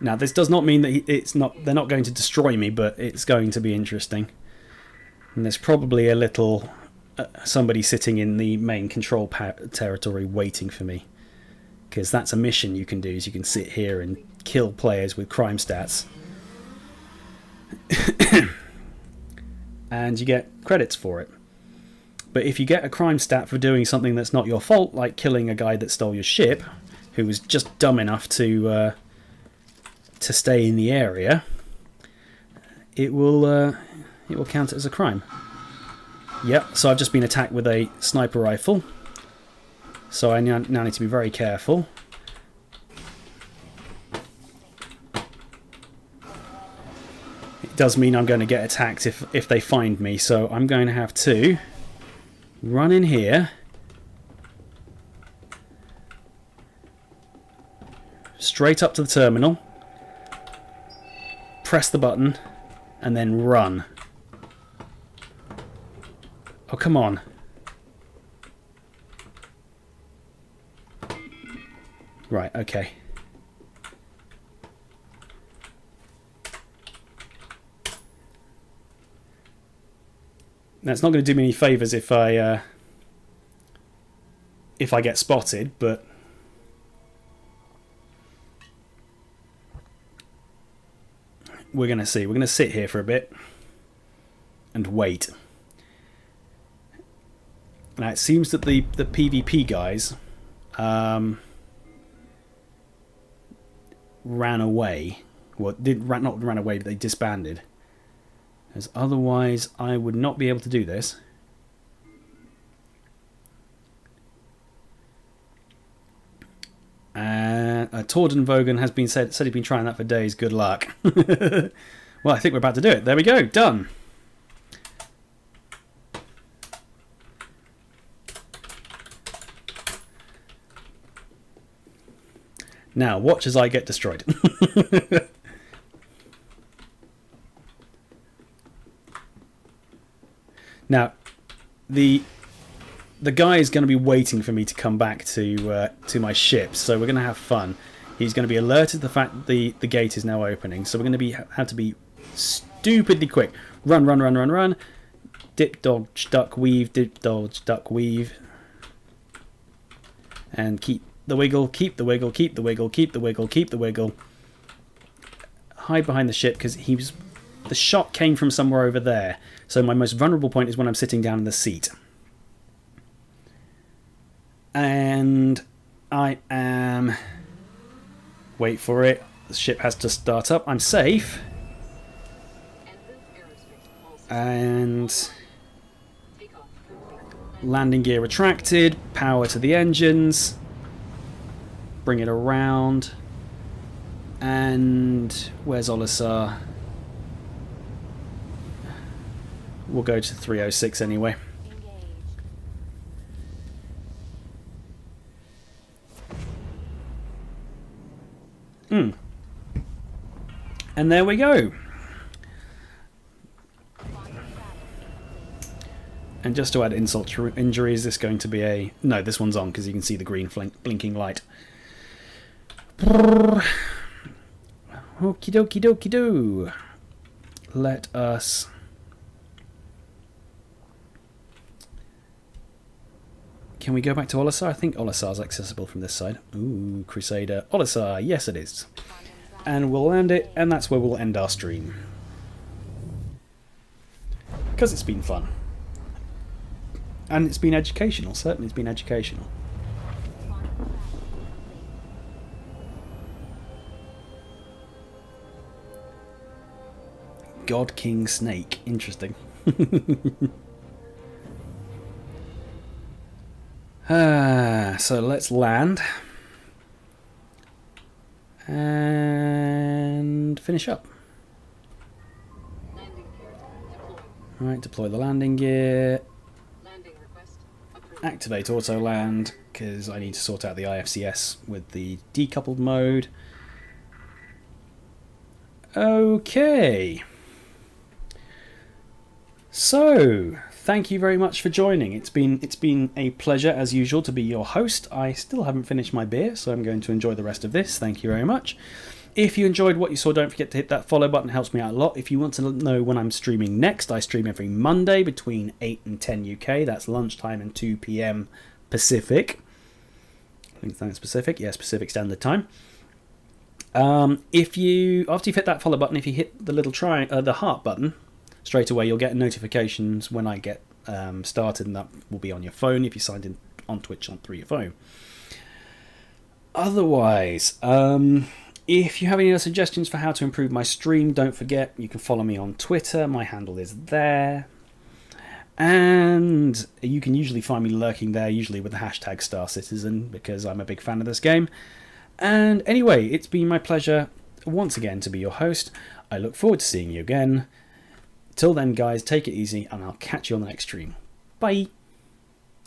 Now, this does not mean that they're not going to destroy me, but it's going to be interesting. And there's probably a little somebody sitting in the main control territory waiting for me, because that's a mission you can do. Is you can sit here and kill players with crime stats, and you get credits for it. But if you get a crime stat for doing something that's not your fault, like killing a guy that stole your ship, who was just dumb enough to stay in the area, it will count it as a crime. Yep, so I've just been attacked with a sniper rifle, so I now need to be very careful. It does mean I'm going to get attacked if they find me, so I'm going to have to run in here, straight up to the terminal, press the button, and then run. Oh, come on. Right, okay. Now, it's not going to do me any favours if I get spotted, but we're going to see. We're going to sit here for a bit and wait. Now, it seems that the PvP guys ran away. Well, not ran away, but they disbanded. As otherwise, I would not be able to do this. Tordenvogen has been said he's been trying that for days. Good luck. Well, I think we're about to do it. There we go. Done. Now, watch as I get destroyed. Now, the guy is going to be waiting for me to come back to my ship, so we're going to have fun. He's going to be alerted to the fact that the gate is now opening, so we're going to have to be stupidly quick. Run, run, run, run, run. Dip, dodge, duck, weave, dip, dodge, duck, weave. And keep the wiggle, keep the wiggle, keep the wiggle, keep the wiggle, keep the wiggle. Hide behind the ship, because the shot came from somewhere over there. So my most vulnerable point is when I'm sitting down in the seat. And I am... Wait for it. The ship has to start up. I'm safe. And... landing gear retracted. Power to the engines. bring it around. And where's Olisar? We'll go to 306 anyway. And there we go. And just to add insult to injury, is this going to be a... No, this one's on because you can see the green blinking light. Okie dokie dokie do. Let us... Can we go back to Olisar? I think Olisar's accessible from this side. Ooh, Crusader. Olisar, yes it is. And we'll land it, and that's where we'll end our stream. Because it's been fun. And it's been educational, certainly it's been educational. God King Snake, interesting. So let's land. And finish up.
Landing gear deployed.
Alright, deploy the landing gear.
Landing request approved.
Activate auto land because I need to sort out the IFCS with the decoupled mode. Okay. So, thank you very much for joining. It's been a pleasure as usual to be your host. I still haven't finished my beer, so I'm going to enjoy the rest of this. Thank you very much. If you enjoyed what you saw, don't forget to hit that follow button. It helps me out a lot. If you want to know when I'm streaming next, I stream every Monday between 8 and 10 UK. That's lunchtime and 2 PM Pacific. I think that's Pacific. Yes, Pacific Standard Time. After you've hit that follow button, if you hit the little the heart button, straight away you'll get notifications when I get started, and that will be on your phone if you signed in on Twitch through your phone. Otherwise, if you have any other suggestions for how to improve my stream, don't forget you can follow me on Twitter. My handle is there. And you can usually find me lurking there, usually with the hashtag StarCitizen, because I'm a big fan of this game. And anyway, it's been my pleasure once again to be your host. I look forward to seeing you again. Till then, guys, take it easy, and I'll catch you on the next stream. Bye!